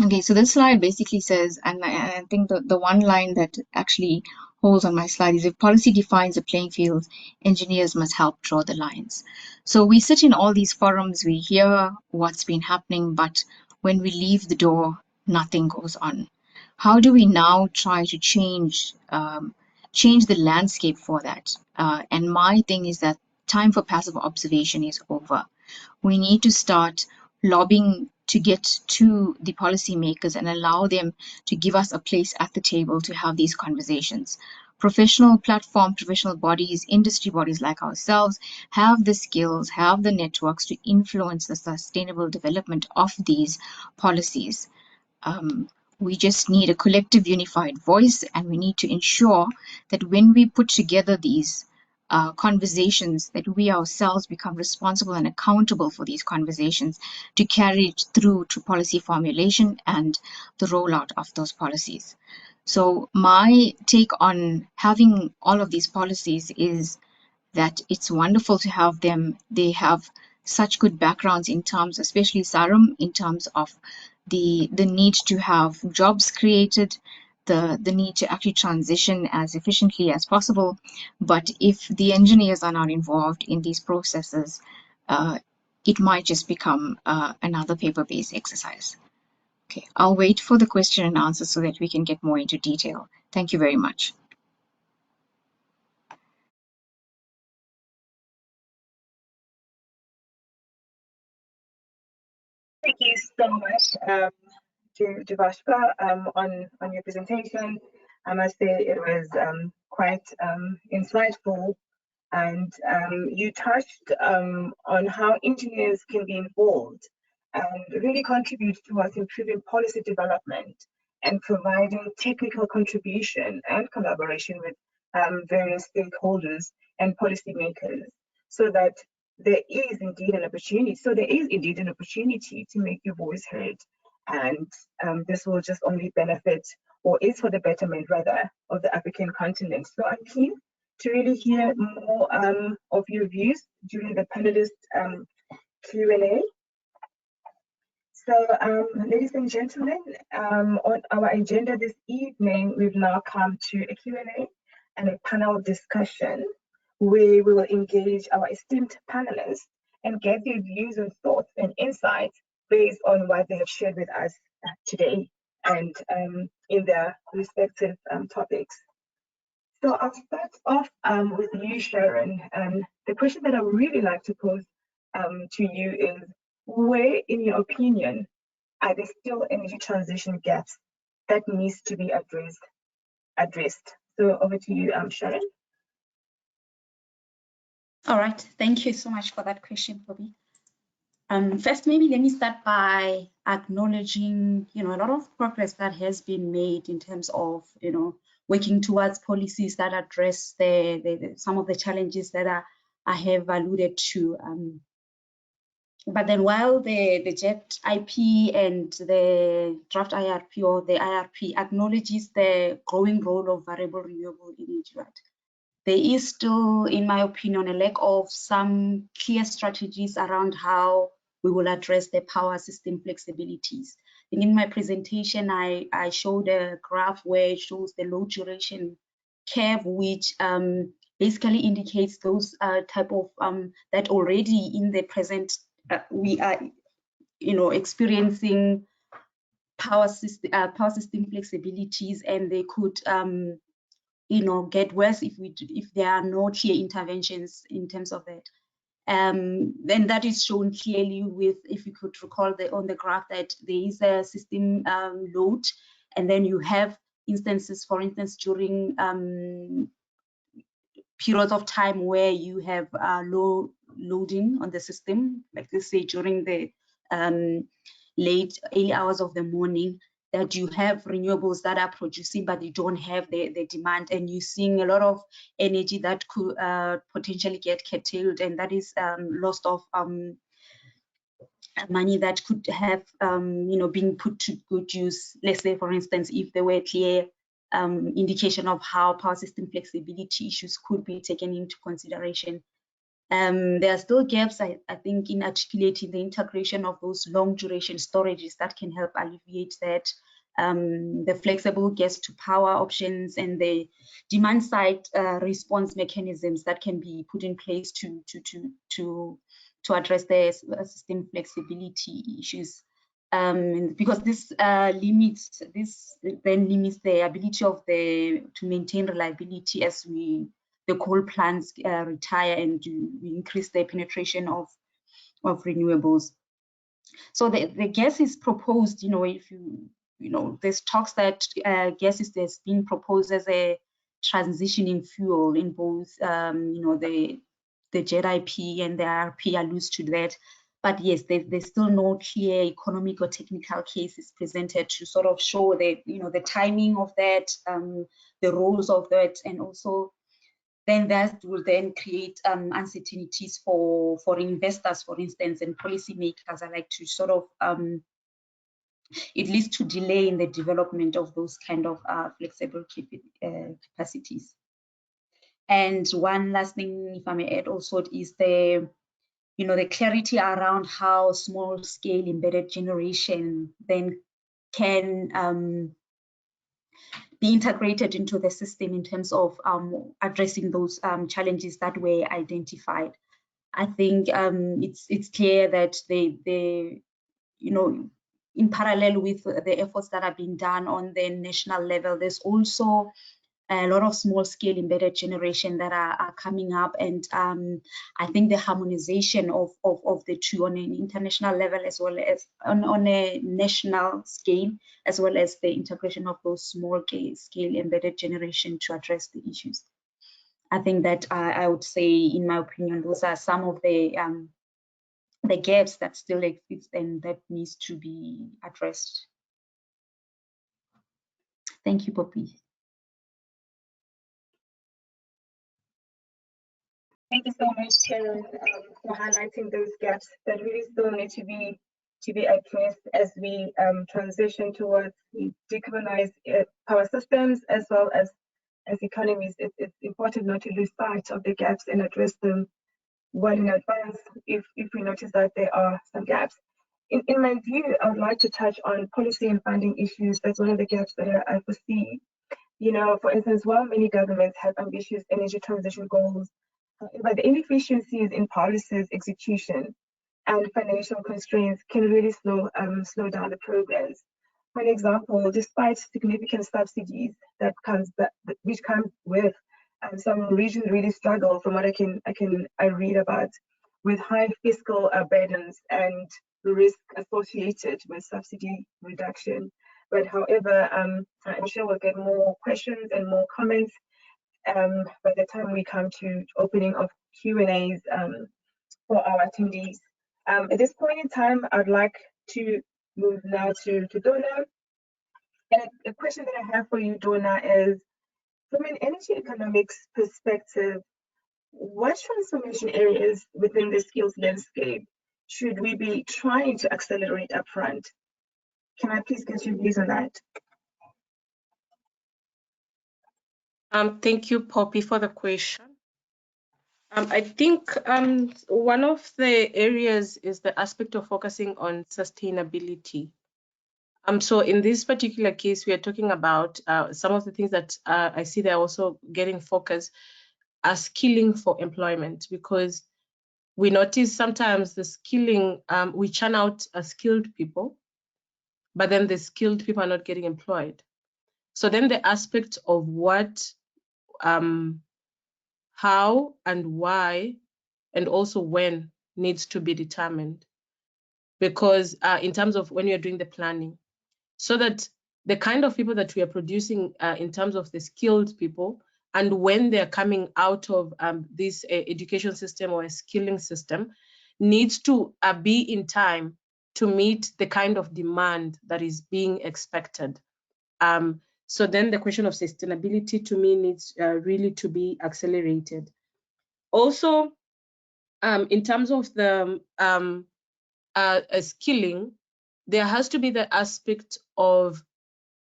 Okay, so this slide basically says, and I think the one line that actually holds on my slide is, if policy defines a playing field, engineers must help draw the lines. So we sit in all these forums, we hear what's been happening, but when we leave the door, nothing goes on. How do we now try to change the landscape for that? And my thing is that time for passive observation is over. We need to start lobbying to get to the policymakers and allow them to give us a place at the table to have these conversations. Professional bodies, industry bodies like ourselves have the skills, have the networks to influence the sustainable development of these policies. We just need a collective unified voice, and we need to ensure that when we put together these conversations, that we ourselves become responsible and accountable for these conversations to carry it through to policy formulation and the rollout of those policies. So my take on having all of these policies is that it's wonderful to have them. They have such good backgrounds in terms, especially SARUM, in terms of the need to have jobs created, the need to actually transition as efficiently as possible. But if the engineers are not involved in these processes, it might just become another paper-based exercise. Okay, I'll wait for the question and answer so that we can get more into detail. Thank you very much. Thank you so much to Vashpa on your presentation. I must say it was quite insightful, and you touched on how engineers can be involved and really contribute towards improving policy development and providing technical contribution and collaboration with various stakeholders and policymakers, so that there is indeed an opportunity. To make your voice heard, and this will just only benefit, or is for the betterment rather, of the African continent. So I'm keen to really hear more of your views during the panelist Q&A. So, ladies and gentlemen, on our agenda this evening, we've now come to a Q&A and a panel discussion where we will engage our esteemed panelists and get their views and thoughts and insights based on what they have shared with us today and in their respective topics. So I'll start off with you, Sharon. The question that I would really like to pose to you is, where, in your opinion, are there still energy transition gaps that needs to be addressed? So over to you, Sharon. All right, thank you so much for that question, Bobby. First, maybe let me start by acknowledging, a lot of progress that has been made in terms of, working towards policies that address some of the challenges that I have alluded to. But then while the JET IP and the draft IRP or the IRP acknowledges the growing role of variable renewable energy, right? There is still, in my opinion, a lack of some clear strategies around how we will address the power system flexibilities. And in my presentation, I showed a graph where it shows the low duration curve, which basically indicates those type of that already in the present we are, experiencing power system flexibilities, and they could get worse if there are no clear interventions in terms of that. And that is shown clearly with, if you could recall on the graph, that there is a system load, and then you have instances, for instance, during periods of time where you have low loading on the system, like let's say during the early hours of the morning, that you have renewables that are producing, but you don't have the demand, and you're seeing a lot of energy that could potentially get curtailed, and that is loss of money that could have been put to good use. Let's say, for instance, if there were clear indication of how power system flexibility issues could be taken into consideration. There are still gaps, I think, in articulating the integration of those long duration storages that can help alleviate that, the flexible gas to power options, and the demand side response mechanisms that can be put in place to address the system flexibility issues. Because this then limits the ability of to maintain reliability as the coal plants retire and we increase the penetration of renewables. So the gas is proposed, if there's talks that gas has been proposed as a transitioning fuel in both, the JIP and the RP alludes to that. But yes, there's still no clear economic or technical cases presented to sort of show the timing of that, the roles of that, and also then that will then create uncertainties for investors, for instance, and policymakers. I like to sort of it leads to delay in the development of those kind of flexible capacities. And one last thing, if I may add, also, is the clarity around how small scale embedded generation then can be integrated into the system in terms of addressing those challenges that were identified. I think it's clear that in parallel with the efforts that are being done on the national level, there's also a lot of small scale embedded generation that are coming up, and I think the harmonization of the two on an international level as well as on a national scale, as well as the integration of those small scale embedded generation to address the issues. I think that I would say, in my opinion, those are some of the gaps that still exist and that needs to be addressed. Thank you, Poppy. Thank you so much, Sharon, for highlighting those gaps that really still need to be addressed as we transition towards decarbonized power systems as well as economies. It's important not to lose sight of the gaps and address them well in advance if we notice that there are some gaps. In my view, I would like to touch on policy and funding issues as one of the gaps that I foresee. For instance, while many governments have ambitious energy transition goals, however, the inefficiencies in policies execution and financial constraints can really slow down the progress. For example, despite significant subsidies which come with some regions really struggle, from what I read about, with high fiscal burdens and the risk associated with subsidy reduction. But however, I'm sure we'll get more questions and more comments by the time we come to opening of Q&As for our attendees. At this point in time, I'd like to move now to Donna. And the question that I have for you, Donna, is, from an energy economics perspective, what transformation areas within the skills landscape should we be trying to accelerate upfront? Can I please get your views on that? Thank you, Poppy, for the question. I think one of the areas is the aspect of focusing on sustainability. So in this particular case, we are talking about some of the things that I see they're also getting focused are skilling for employment, because we notice sometimes the skilling, we churn out skilled people, but then the skilled people are not getting employed. So then the aspect of what, how and why and also when needs to be determined, because in terms of when you're doing the planning, so that the kind of people that we are producing in terms of the skilled people, and when they're coming out of this education system or a skilling system, needs to be in time to meet the kind of demand that is being expected. So then the question of sustainability to me needs really to be accelerated. Also, in terms of the skilling, there has to be the aspect of,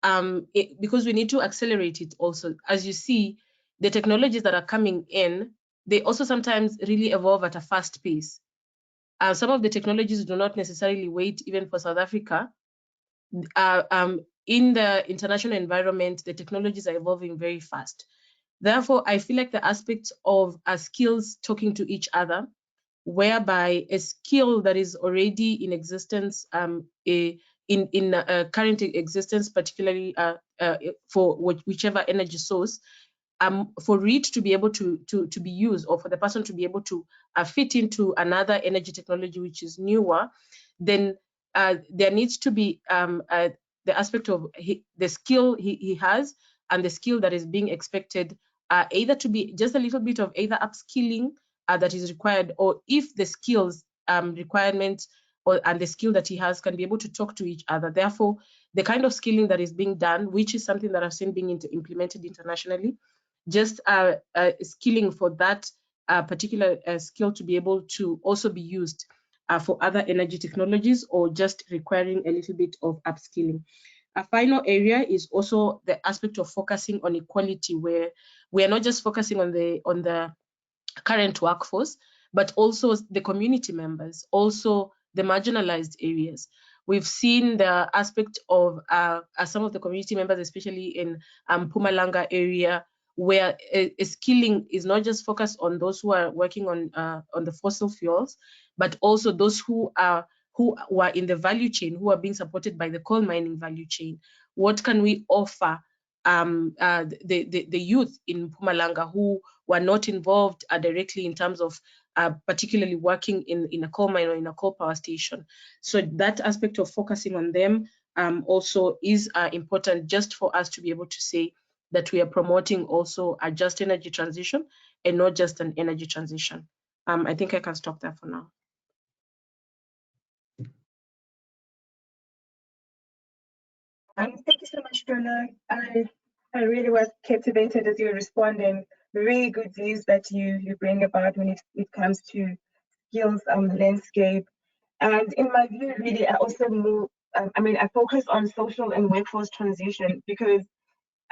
because we need to accelerate it also. As you see, the technologies that are coming in, they also sometimes really evolve at a fast pace. Some of the technologies do not necessarily wait even for South Africa. In the international environment, the technologies are evolving very fast. Therefore, I feel like the aspects of skills talking to each other, whereby a skill that is already in existence, in current existence, particularly for whichever energy source, for it to be able to be used, or for the person to be able to fit into another energy technology which is newer, then there needs to be the aspect of the skill he has and the skill that is being expected, either to be just a little bit of either upskilling that is required, or if the skills requirements and the skill that he has can be able to talk to each other. Therefore, the kind of skilling that is being done, which is something that I've seen being implemented internationally, just skilling for that particular skill to be able to also be used for other energy technologies, or just requiring a little bit of upskilling. A final area is also the aspect of focusing on equality, where we are not just focusing on the current workforce, but also the community members, also the marginalized areas. We've seen the aspect of some of the community members, especially in Mpumalanga area, where skilling is not just focused on those who are working on the fossil fuels, but also those who are in the value chain, who are being supported by the coal mining value chain. What can we offer the youth in Mpumalanga who were not involved directly in terms of particularly working in a coal mine or in a coal power station? So that aspect of focusing on them also is important, just for us to be able to say that we are promoting also a just energy transition and not just an energy transition. I think I can stop there for now. Thank you so much, Donna. I really was captivated as you were responding. Really good views that you bring about when it comes to skills landscape. And in my view, really, I also move. I focus on social and workforce transition, because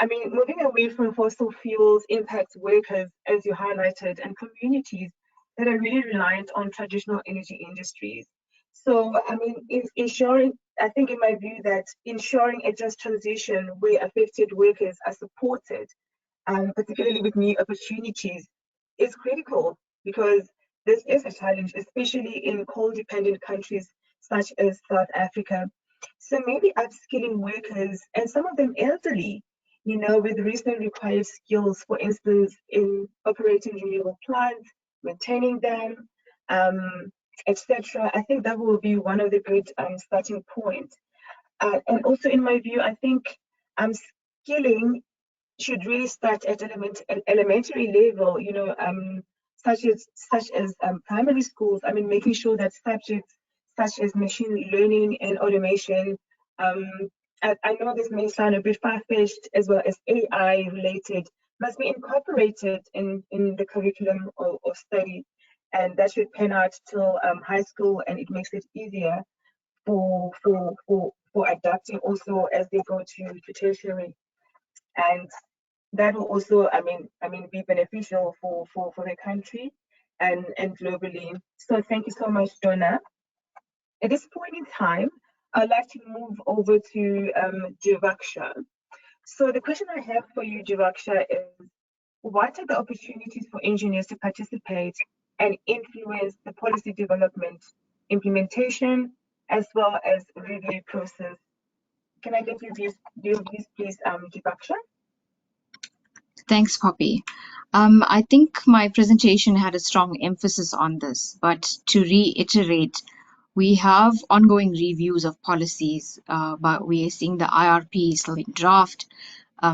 moving away from fossil fuels impacts workers, as you highlighted, and communities that are really reliant on traditional energy industries. So, I think in my view that ensuring a just transition where affected workers are supported, particularly with new opportunities, is critical, because this is a challenge, especially in coal-dependent countries such as South Africa. So maybe upskilling workers, and some of them elderly, with recently required skills, for instance, in operating renewable plants, maintaining them, etc. I think that will be one of the good starting points. And also, in my view, I think skilling should really start at elementary level, such as primary schools. Making sure that subjects such as machine learning and automation, I know this may sound a bit far-fetched, as well as AI related, must be incorporated in the curriculum or study, and that should pan out till high school, and it makes it easier for adapting also as they go to tertiary. And that will also, be beneficial for the country and globally. So thank you so much, Donna. At this point in time, I'd like to move over to Jivaksha. So the question I have for you, Jivaksha, is what are the opportunities for engineers to participate and influence the policy development, implementation, as well as review process? Can I get your views, please, Jivaksha? Thanks, Poppy. I think my presentation had a strong emphasis on this, but to reiterate, we have ongoing reviews of policies, but we are seeing the IRP is still in draft.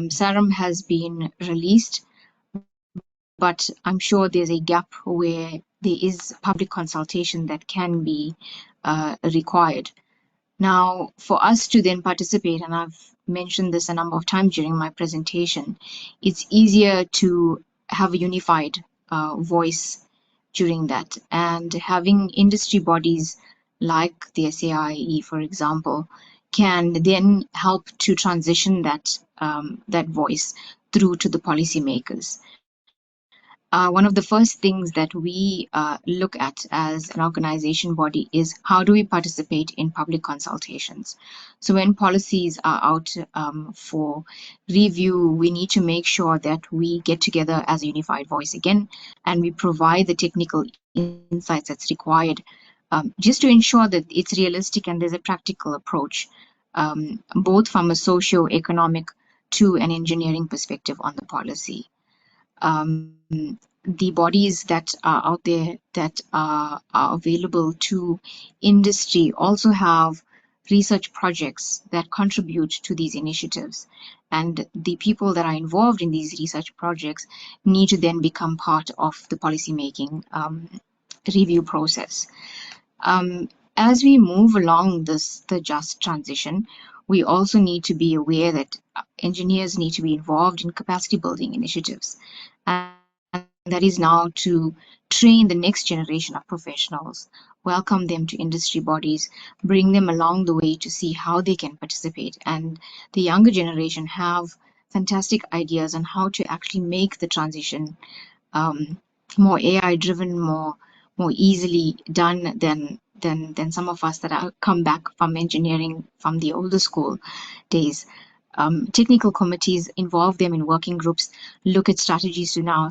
SARM has been released, but I'm sure there's a gap where there is public consultation that can be required. Now, for us to then participate, and I've mentioned this a number of times during my presentation, it's easier to have a unified voice during that. And having industry bodies like the SAIEE, for example, can then help to transition that, that voice through to the policymakers. One of the first things that we look at as an organization body is how do we participate in public consultations. So when policies are out for review, we need to make sure that we get together as a unified voice again, and we provide the technical insights that's required just to ensure that it's realistic and there's a practical approach, both from a socio-economic to an engineering perspective on the policy. The bodies that are out there that are available to industry also have research projects that contribute to these initiatives. And the people that are involved in these research projects need to then become part of the policymaking review process. As we move along the just transition, we also need to be aware that engineers need to be involved in capacity building initiatives. And that is now to train the next generation of professionals, welcome them to industry bodies, bring them along the way to see how they can participate. And the younger generation have fantastic ideas on how to actually make the transition more AI driven, more easily done than some of us that are come back from engineering from the older school days. Technical committees involve them in working groups, look at strategies to now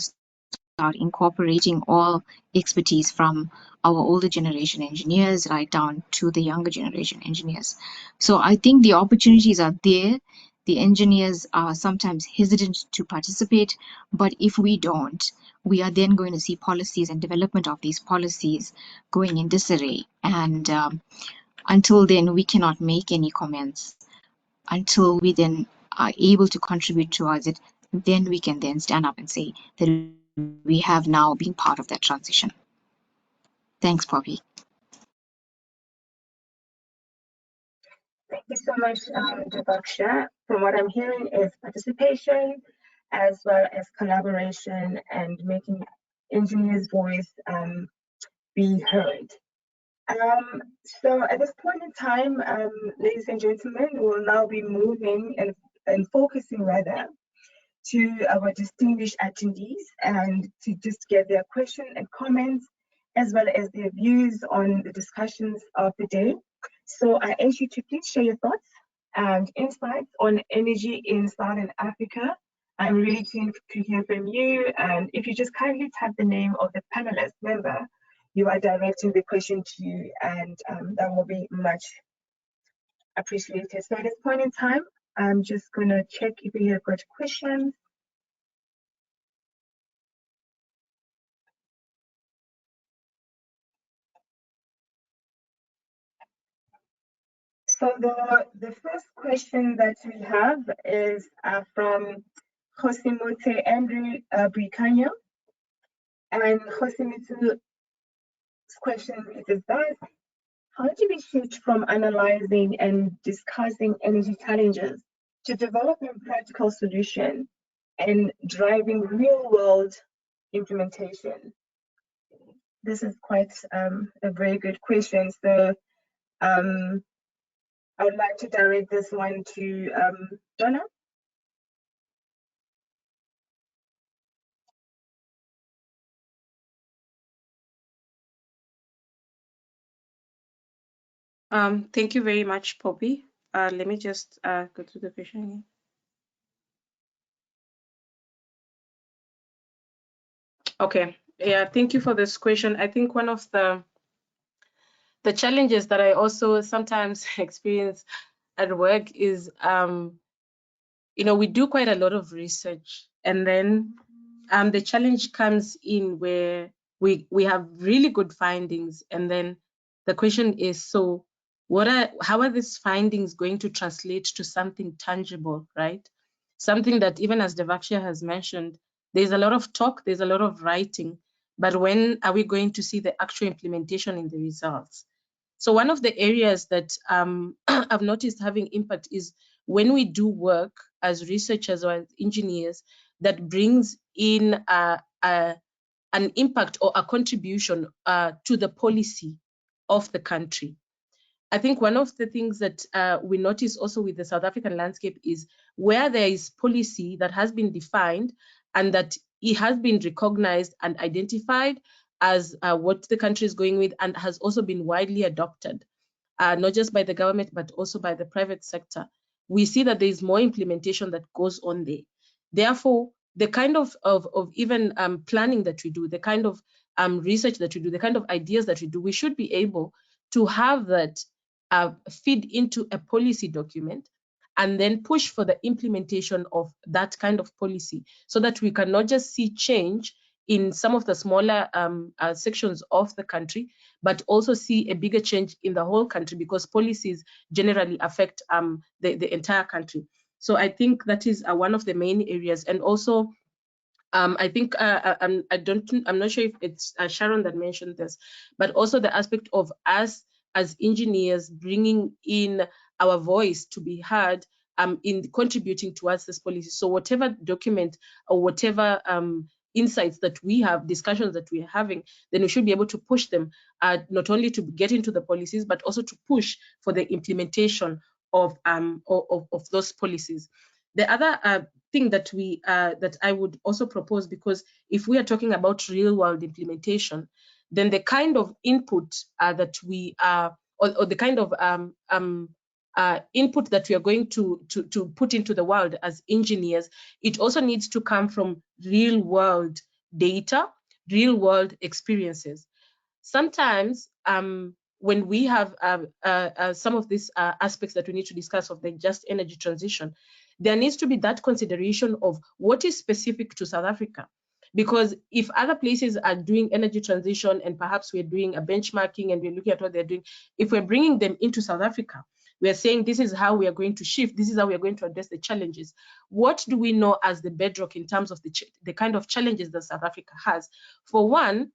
start incorporating all expertise from our older generation engineers right down to the younger generation engineers. So I think the opportunities are there. The engineers are sometimes hesitant to participate, but if we don't, we are then going to see policies and development of these policies going in disarray. And until then, we cannot make any comments. Until we then are able to contribute towards it, then we can then stand up and say that we have now been part of that transition. Thanks, Poppy. Thank you so much, Debaksha. From what I'm hearing is participation as well as collaboration and making engineers' voice be heard. So at this point in time, ladies and gentlemen, we'll now be moving and focusing rather to our distinguished attendees and to just get their questions and comments as well as their views on the discussions of the day. So I ask you to please share your thoughts and insights on energy in Southern Africa. I'm really keen to hear from you. And if you just kindly type the name of the panelist member you are directing the question to, and that will be much appreciated. So at this point in time, I'm just going to check if we have got questions. So the first question that we have is from Josimote Andrew Bricanya. And Josimote's question is that, how do we shift from analyzing and discussing energy challenges to developing practical solutions and driving real-world implementation? This is quite a very good question. So I would like to direct this one to Donna. Thank you very much, Poppy. Let me just go through the question again. Okay, yeah, thank you for this question. I think one of the challenges that I also sometimes experience at work is, you know, we do quite a lot of research And then the challenge comes in where we have really good findings, and then the question is, so how are these findings going to translate to something tangible, right? Something that, even as Devakshya has mentioned, there's a lot of talk, there's a lot of writing, but when are we going to see the actual implementation in the results? So one of the areas that I've noticed having impact is when we do work as researchers or as engineers that brings in an impact or a contribution to the policy of the country. I think one of the things that we notice also with the South African landscape is where there is policy that has been defined and that it has been recognized and identified as what the country is going with, and has also been widely adopted, not just by the government, but also by the private sector. We see that there is more implementation that goes on there. Therefore, the kind of even planning that we do, the kind of research that we do, the kind of ideas that we do, we should be able to have that feed into a policy document and then push for the implementation of that kind of policy, so that we can not just see change in some of the smaller sections of the country, but also see a bigger change in the whole country, because policies generally affect the entire country. So I think that is one of the main areas. And also, I think I'm not sure if it's Sharon that mentioned this, but also the aspect of us as engineers bringing in our voice to be heard in contributing towards this policy. So whatever document or whatever insights that we have, discussions that we're having, then we should be able to push them not only to get into the policies, but also to push for the implementation of those policies. The other thing that that I would also propose, because if we are talking about real world implementation, then the kind of input that we or the kind of input that we are going to put into the world as engineers, it also needs to come from real world data, real world experiences. Sometimes when we have some of these aspects that we need to discuss of the just energy transition, there needs to be that consideration of what is specific to South Africa. Because if other places are doing energy transition and perhaps we're doing a benchmarking and we're looking at what they're doing, if we're bringing them into South Africa, we're saying this is how we are going to shift, this is how we are going to address the challenges. What do we know as the bedrock in terms of the kind of challenges that South Africa has? For one,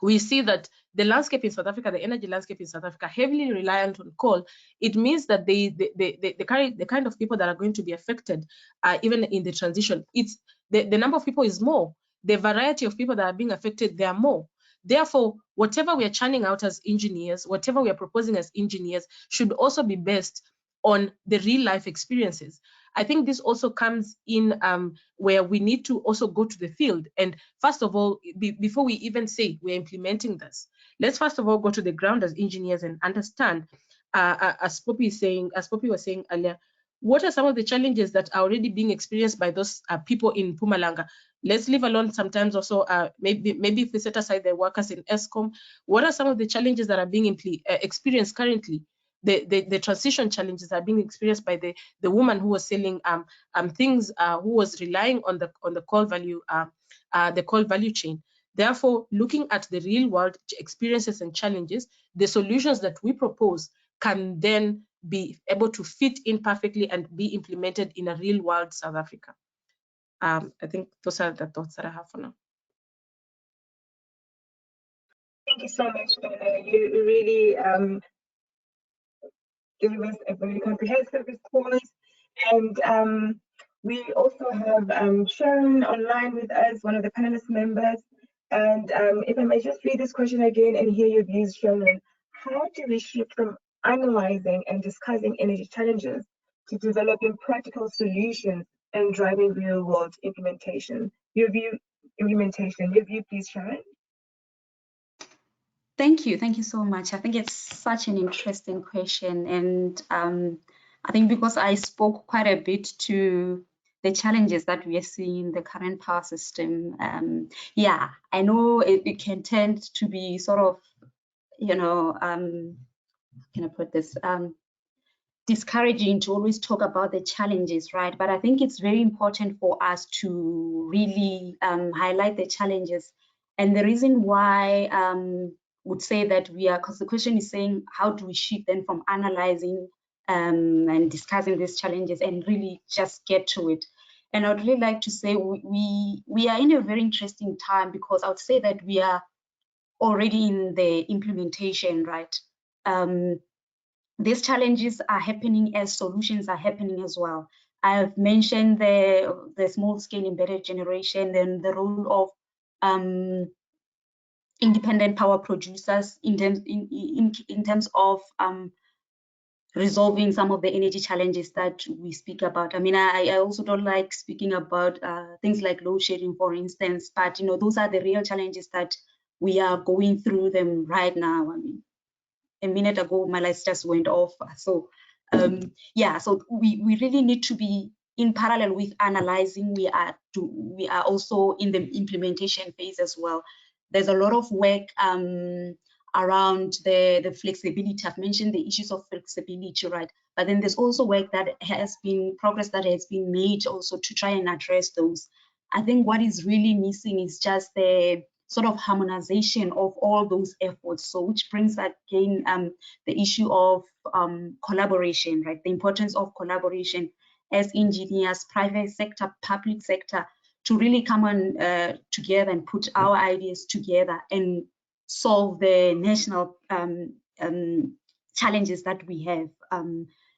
we see that the landscape in South Africa, the energy landscape in South Africa, heavily reliant on coal. It means that the kind of people that are going to be affected, even in the transition, it's the number of people is more. The variety of people that are being affected, they are more. Therefore, whatever we are churning out as engineers, whatever we are proposing as engineers, should also be based on the real life experiences. I think this also comes in where we need to also go to the field. And first of all, before we even say we're implementing this, let's first of all go to the ground as engineers and understand, as Poppy was saying earlier, what are some of the challenges that are already being experienced by those people in Mpumalanga? Let's leave alone sometimes also, maybe if we set aside the workers in Eskom, what are some of the challenges that are being experienced currently? The transition challenges are being experienced by the woman who was selling things, who was relying on the coal value chain. Therefore, looking at the real world experiences and challenges, the solutions that we propose can then be able to fit in perfectly and be implemented in a real world South Africa. I think those are the thoughts that I have for now. Thank you so much. You really gave us a very comprehensive response. And we also have Sharon online with us, one of the panelist members. And if I may just read this question again and hear your views, Sharon. How do we shift from analyzing and discussing energy challenges to developing practical solutions and driving real world implementation? Your view, please, Sharon. Thank you so much. I think it's such an interesting question, and I think because I spoke quite a bit to the challenges that we are seeing in the current power system, yeah, I know it can tend to be sort of, you know, how can I put this, discouraging to always talk about the challenges, right? But I think it's very important for us to really highlight the challenges. And the reason why would say that we are, because the question is saying, how do we shift then from analyzing and discussing these challenges and really just get to it? And I'd really like to say we are in a very interesting time, because I would say that we are already in the implementation, right? These challenges are happening as solutions are happening as well. I've mentioned the small-scale embedded generation, then the role of independent power producers in terms of resolving some of the energy challenges that we speak about. I mean, I also don't like speaking about things like load shedding, for instance, but those are the real challenges that we are going through them right now. I mean, a minute ago, my lights just went off. So yeah, so we really need to be in parallel with analyzing. We are also in the implementation phase as well. There's a lot of work around the flexibility. I've mentioned the issues of flexibility, right? But then there's also work that has been, progress that has been made also to try and address those. I think what is really missing is just the sort of harmonization of all those efforts. So which brings again the issue of collaboration, right? The importance of collaboration as engineers, private sector, public sector, to really come on together and put our ideas together and solve the national challenges that we have.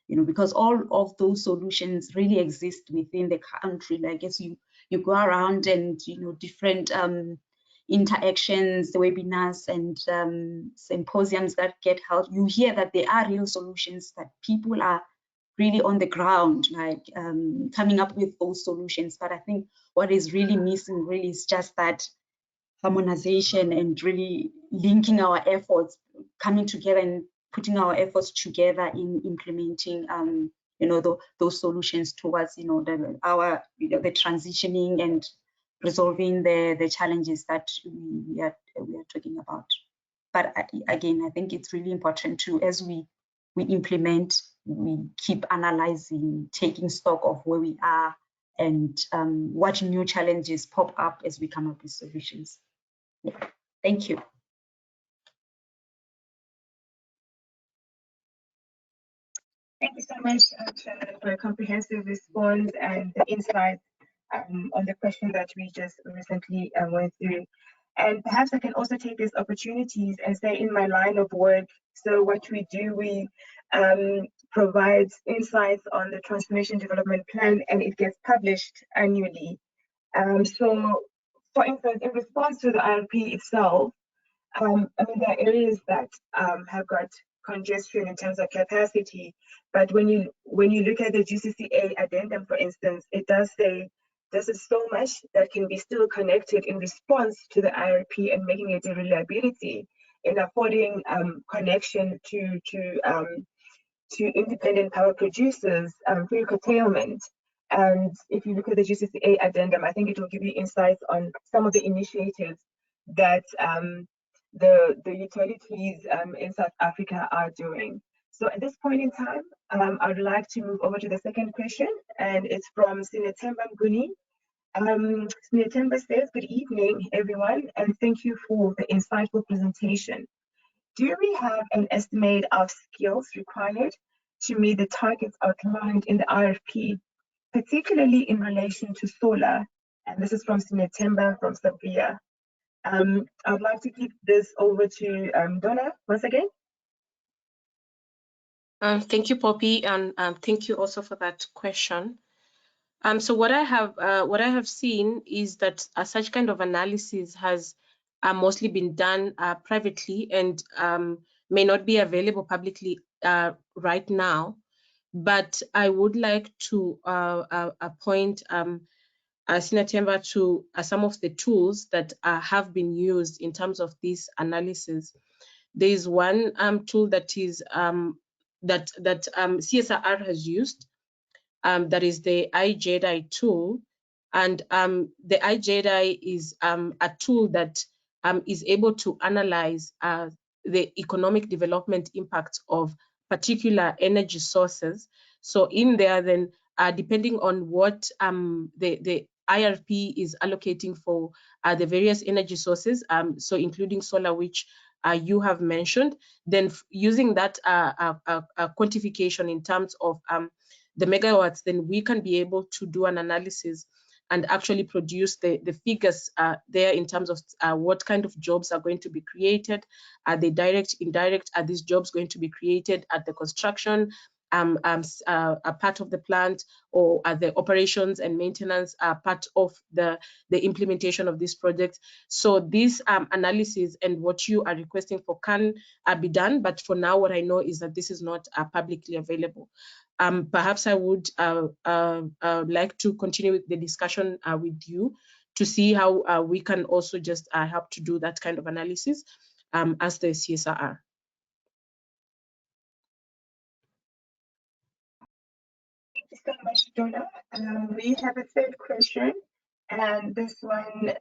Because all of those solutions really exist within the country. Like as you go around and different interactions, the webinars and symposiums that get held, you hear that there are real solutions, that people are really on the ground, like coming up with those solutions. But I think what is really missing really is just that harmonization and really linking our efforts, coming together and putting our efforts together in implementing those solutions towards the transitioning and resolving the challenges that we are talking about. But again, I think it's really important to, as we implement, we keep analyzing, taking stock of where we are, and what new challenges pop up as we come up with solutions. Yeah. Thank you. Thank you so much, Shannon, for a comprehensive response and the insights on the question that we just recently went through. And perhaps I can also take these opportunities and say, in my line of work, so what we do, we provide insights on the Transformation Development Plan, and it gets published annually. So, for instance, in response to the IRP itself, I mean, there are areas that have got congestion in terms of capacity, but when you look at the GCCA addendum, for instance, it does say this is so much that can be still connected in response to the IRP and making it a reliability in affording connection to independent power producers through curtailment. And if you look at the GCCA addendum, I think it will give you insights on some of the initiatives that the utilities in South Africa are doing. So at this point in time, I would like to move over to the second question, and it's from Sinetemba Mguni. Sinetemba says, good evening, everyone, and thank you for the insightful presentation. Do we have an estimate of skills required to meet the targets outlined in the RFP, particularly in relation to solar? And this is from Sinetemba from Sabia. I'd like to give this over to Donna once again. Thank you, Poppy, and thank you also for that question. So what I have seen is that such kind of analysis has mostly been done privately and may not be available publicly right now. But I would like to point Sinetemba to some of the tools that have been used in terms of this analysis. There is one tool that is that CSIR has used. That is the iJedi tool, and the iJedi is a tool that is able to analyze the economic development impacts of particular energy sources. So in there, then depending on what the IRP is allocating for the various energy sources, so including solar, which you have mentioned, then using that quantification in terms of the megawatts, then we can be able to do an analysis and actually produce the figures there in terms of what kind of jobs are going to be created. Are they direct, indirect? Are these jobs going to be created at the construction, a part of the plant, or are the operations and maintenance part of the implementation of this project? So this analysis and what you are requesting for can be done, but for now what I know is that this is not publicly available. Perhaps I would like to continue with the discussion with you to see how we can also just help to do that kind of analysis as the CSRR. Thank you so much, Donna. We have a third question, and this one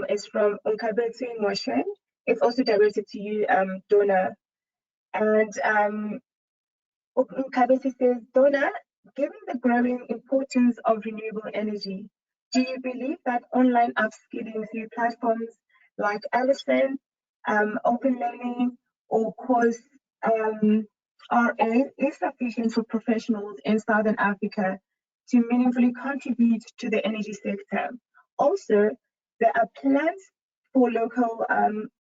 is from Unkabetu Moshe. It's also directed to you, Donna. And Unkabetu says, Donna, given the growing importance of renewable energy, do you believe that online upskilling through platforms like Allison, Open Learning, or Course RA is sufficient for professionals in Southern Africa to meaningfully contribute to the energy sector? Also, there are plans for local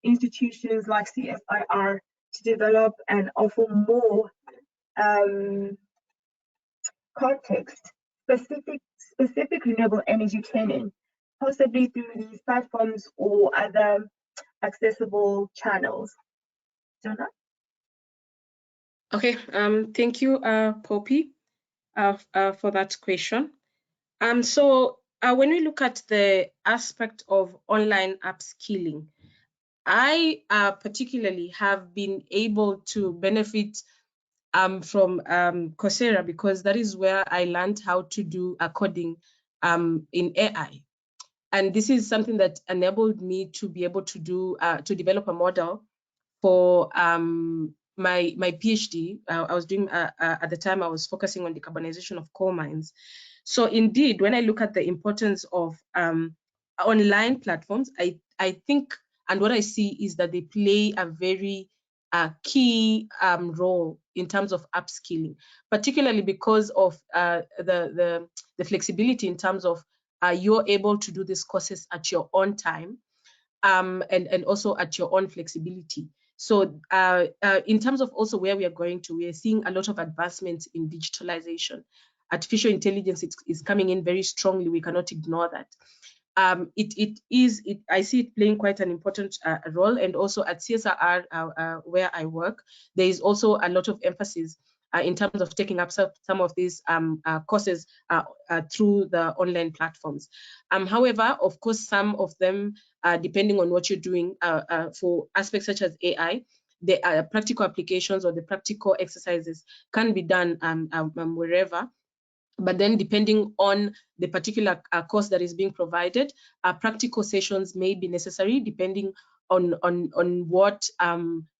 institutions like CSIR to develop and offer more context specific renewable energy training, possibly through these platforms or other accessible channels. Jonah? Okay, thank you, Poppy, for that question. So when we look at the aspect of online upskilling, I particularly have been able to benefit from Coursera, because that is where I learned how to do coding in AI. And this is something that enabled me to be able to do to develop a model for my PhD. I was doing at the time I was focusing on decarbonization of coal mines. So indeed, when I look at the importance of online platforms, I think, and what I see is that they play a very key role in terms of upskilling, particularly because of the flexibility in terms of you're able to do these courses at your own time, and also at your own flexibility. So in terms of also where we are going to, we are seeing a lot of advancements in digitalization. Artificial intelligence is coming in very strongly. We cannot ignore that. I see it playing quite an important role. And also at CSRR, where I work, there is also a lot of emphasis in terms of taking up some of these courses through the online platforms. However, of course, some of them, depending on what you're doing, for aspects such as AI, the practical applications or the practical exercises can be done wherever. But then depending on the particular course that is being provided, practical sessions may be necessary depending on what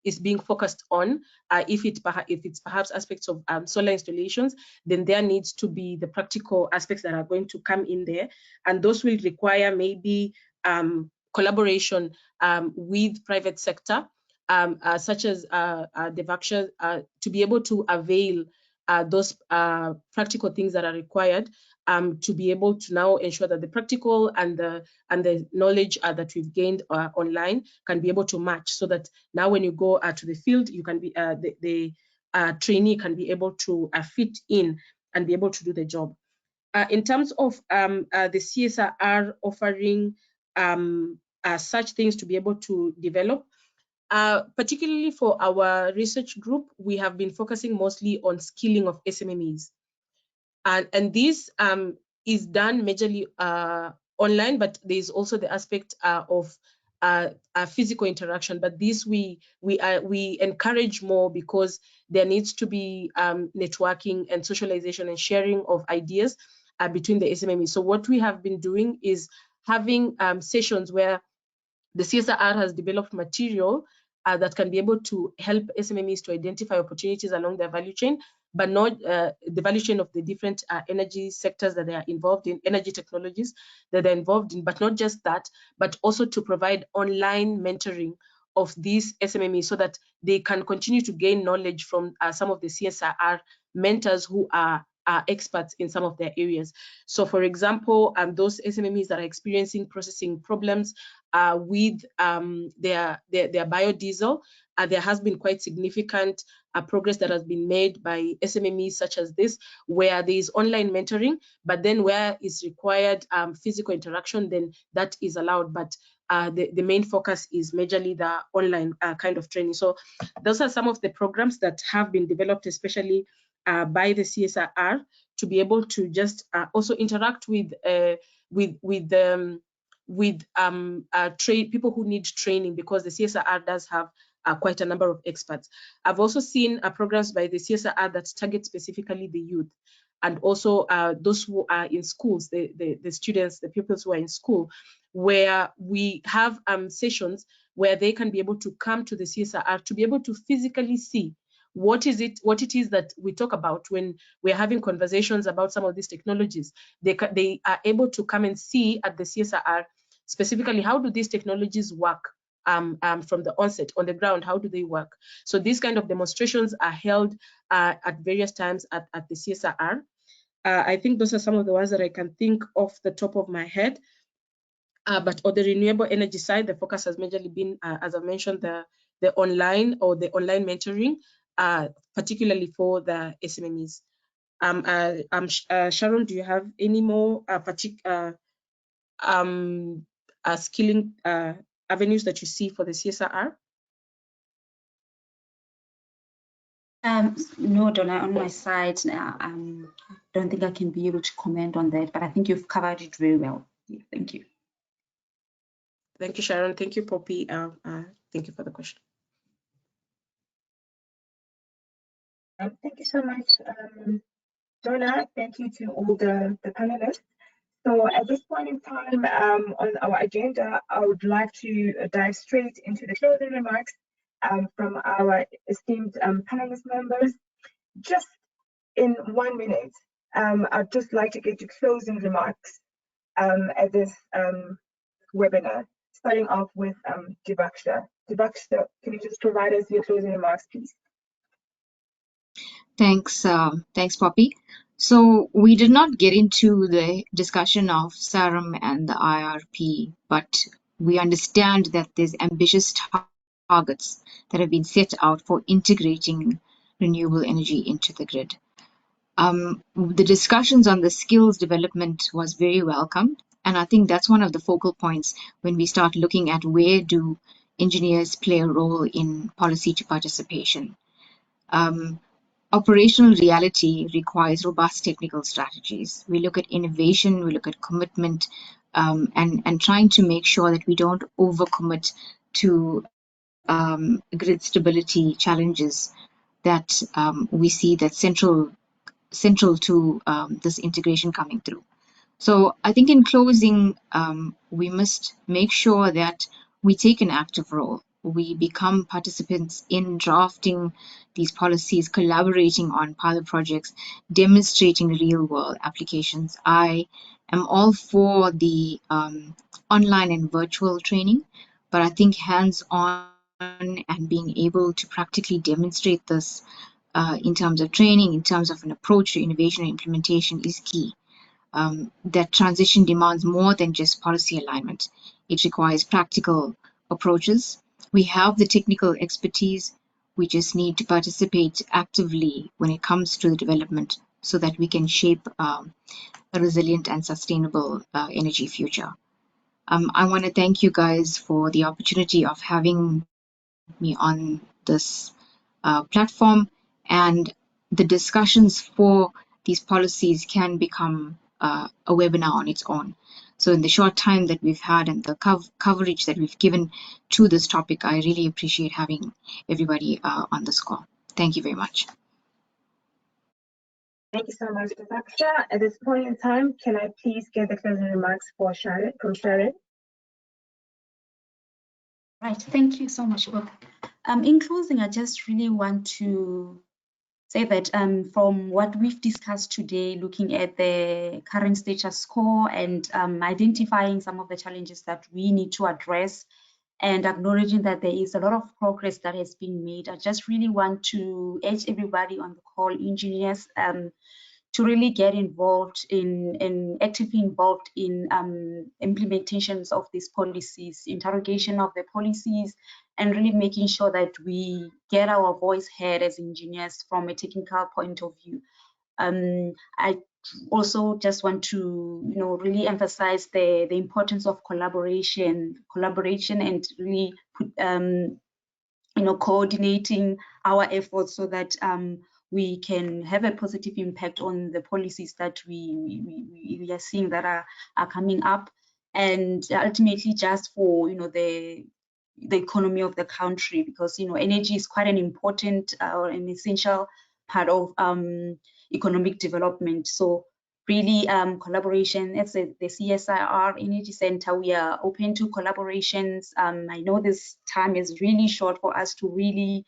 is being focused on. If it's perhaps aspects of solar installations, then there needs to be the practical aspects that are going to come in there. And those will require maybe collaboration with private sector, such as Devaksha, to be able to avail those practical things that are required to be able to now ensure that the practical and the knowledge that we've gained online can be able to match, so that now when you go to the field, you can be the trainee can be able to fit in and be able to do the job. In terms of the CSRR offering such things to be able to develop, particularly for our research group, we have been focusing mostly on skilling of SMMEs. And this is done majorly online, but there's also the aspect of physical interaction. But this we encourage more, because there needs to be networking and socialization and sharing of ideas between the SMMEs. So what we have been doing is having sessions where the CSRR has developed material that can be able to help SMMEs to identify opportunities along their value chain, but not the value chain of the different energy sectors that they are involved in, energy technologies that they're involved in, but not just that, but also to provide online mentoring of these SMMEs so that they can continue to gain knowledge from some of the CSIR mentors who are experts in some of their areas. So for example, those SMMEs that are experiencing processing problems with their biodiesel, there has been quite significant progress that has been made by SMMEs such as this, where there is online mentoring, but then where is required physical interaction, then that is allowed. But the main focus is majorly the online kind of training. So those are some of the programs that have been developed, especially by the CSIR, to be able to just also interact with people who need training, because the CSIR does have quite a number of experts. I've also seen programs by the CSIR that target specifically the youth, and also those who are in schools, the students, the pupils who are in school, where we have sessions where they can be able to come to the CSIR to be able to physically see what it is that we talk about when we're having conversations about some of these technologies. They are able to come and see at the CSIR specifically how do these technologies work from the onset on the ground, how do they work? So these kind of demonstrations are held at various times at the CSIR. I think those are some of the ones that I can think off the top of my head. But on the renewable energy side, the focus has majorly been, as I mentioned, the online mentoring, particularly for the SMMEs. Sharon, do you have any more skilling avenues that you see for the CSIR? No, Donna, on my side, I don't think I can be able to comment on that, but I think you've covered it very well. Yeah, thank you. Thank you, Sharon. Thank you, Poppy. Thank you for the question. Thank you so much, Donna. Thank you to all the panelists. So at this point in time on our agenda, I would like to dive straight into the closing remarks from our esteemed panelist members. Just in 1 minute, I'd just like to get your closing remarks at this webinar, starting off with Dibaksha. Dibaksha, can you just provide us your closing remarks, please? Thanks, Poppy. So we did not get into the discussion of SARM and the IRP, but we understand that there's ambitious targets that have been set out for integrating renewable energy into the grid. The discussions on the skills development was very welcome, and I think that's one of the focal points when we start looking at where do engineers play a role in policy to participation. Operational reality requires robust technical strategies. We look at innovation, we look at commitment, and trying to make sure that we don't overcommit to grid stability challenges that we see that central to this integration coming through. So I think in closing, we must make sure that we take an active role. We become participants in drafting these policies, collaborating on pilot projects, demonstrating real world applications. I am all for the online and virtual training, but I think hands-on and being able to practically demonstrate this in terms of training, in terms of an approach to innovation and implementation is key. That transition demands more than just policy alignment. It requires practical approaches. We have the technical expertise. We just need to participate actively when it comes to the development so that we can shape a resilient and sustainable energy future. I want to thank you guys for the opportunity of having me on this platform, and the discussions for these policies can become a webinar on its own. So in the short time that we've had and the coverage that we've given to this topic, I really appreciate having everybody on this call. Thank you very much. Thank you so much, Dibaksha. At this point in time, can I please get the closing remarks from Sharon? Right, thank you so much, Bob. In closing, I just really want to say that from what we've discussed today, looking at the current status quo and identifying some of the challenges that we need to address and acknowledging that there is a lot of progress that has been made, I just really want to urge everybody on the call, engineers, to really get involved in actively involved in implementations of these policies, interrogation of the policies, and really making sure that we get our voice heard as engineers from a technical point of view. I also just want to, really emphasize the importance of collaboration and really put, coordinating our efforts so that we can have a positive impact on the policies that we are seeing that are coming up, and ultimately just for the economy of the country, because energy is quite an important or an essential part of economic development. So really collaboration as the CSIR Energy Center, we are open to collaborations. I know this time is really short for us to really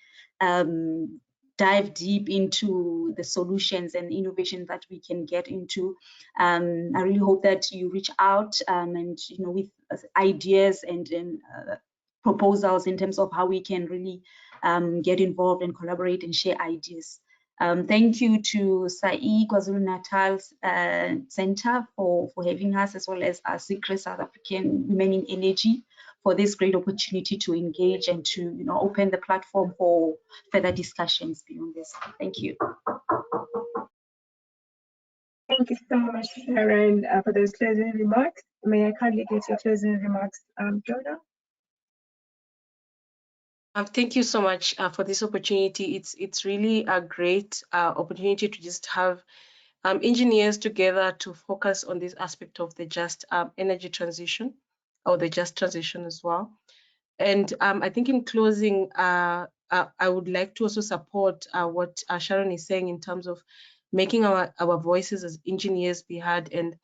dive deep into the solutions and innovation that we can get into. I really hope that you reach out and with ideas and proposals in terms of how we can really get involved and collaborate and share ideas. Thank you to SAIEE KwaZulu-Natal Center for having us, as well as our Cigre South African Women in Energy, for this great opportunity to engage and to open the platform for further discussions beyond this. Thank you. Thank you so much, Sharon, for those closing remarks. May I kindly get your closing remarks, Jonah? Thank you so much for this opportunity. It's really a great opportunity to just have engineers together to focus on this aspect of the just energy transition, or the just transition as well. And I think in closing, I would like to also support what Sharon is saying in terms of making our voices as engineers be heard. And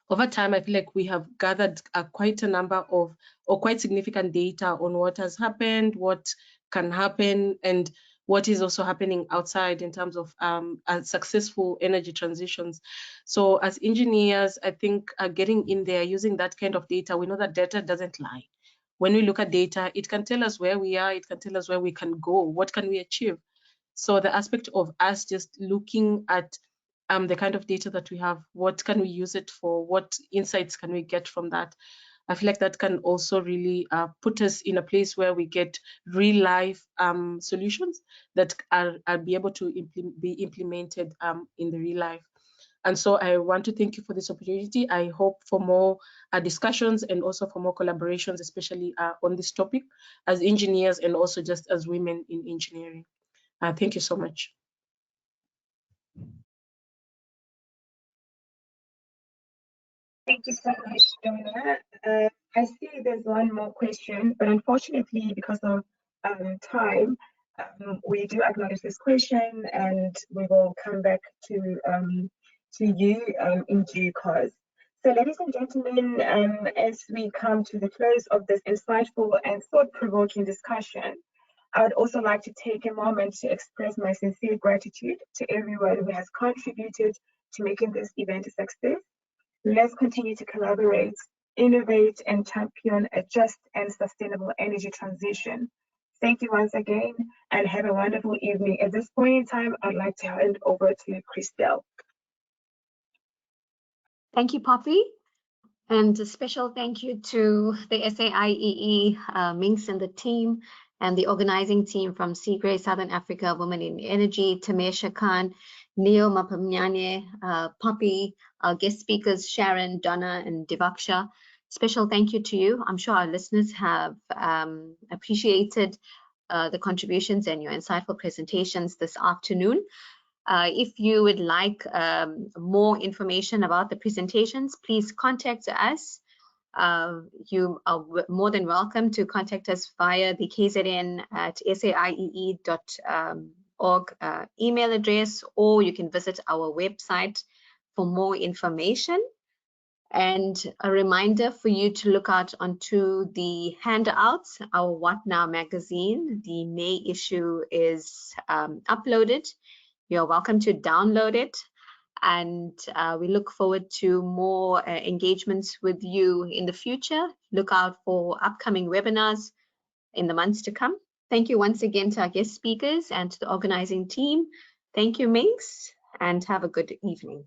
over time, I feel like we have gathered quite a number of, or quite significant data on what has happened, what can happen, and what is also happening outside in terms of successful energy transitions. So as engineers, I think getting in there, using that kind of data, we know that data doesn't lie. When we look at data, it can tell us where we are, it can tell us where we can go, what can we achieve. So the aspect of us just looking at the kind of data that we have, what can we use it for, what insights can we get from that, I feel like that can also really put us in a place where we get real life solutions that are be able to be implemented in the real life. And so I want to thank you for this opportunity. I hope for more discussions and also for more collaborations, especially on this topic as engineers and also just as women in engineering. Thank you so much. Thank you so much, Jonah. I see there's one more question, but unfortunately, because of time, we do acknowledge this question, and we will come back to you in due course. So, ladies and gentlemen, as we come to the close of this insightful and thought-provoking discussion, I would also like to take a moment to express my sincere gratitude to everyone who has contributed to making this event a success. Let's continue to collaborate, innovate, and champion a just and sustainable energy transition. Thank you once again, and have a wonderful evening. At this point in time, I'd like to hand over to Christelle. Thank you, Poppy. And a special thank you to the SAIEE, Minx and the team, and the organizing team from Cigre Southern Africa Women in Energy, Tamesha Khan, Neo Mapamnyane, Poppy, our guest speakers, Sharon, Donna, and Divaksha. Special thank you to you. I'm sure our listeners have appreciated the contributions and your insightful presentations this afternoon. If you would like more information about the presentations, please contact us. You are more than welcome to contact us via the KZN at saiee.org email address, or you can visit our website for more information. And a reminder for you to look out onto the handouts, our What Now magazine. The May issue is uploaded. You're welcome to download it. And we look forward to more engagements with you in the future. Look out for upcoming webinars in the months to come. Thank you once again to our guest speakers and to the organizing team. Thank you, Minx, and have a good evening.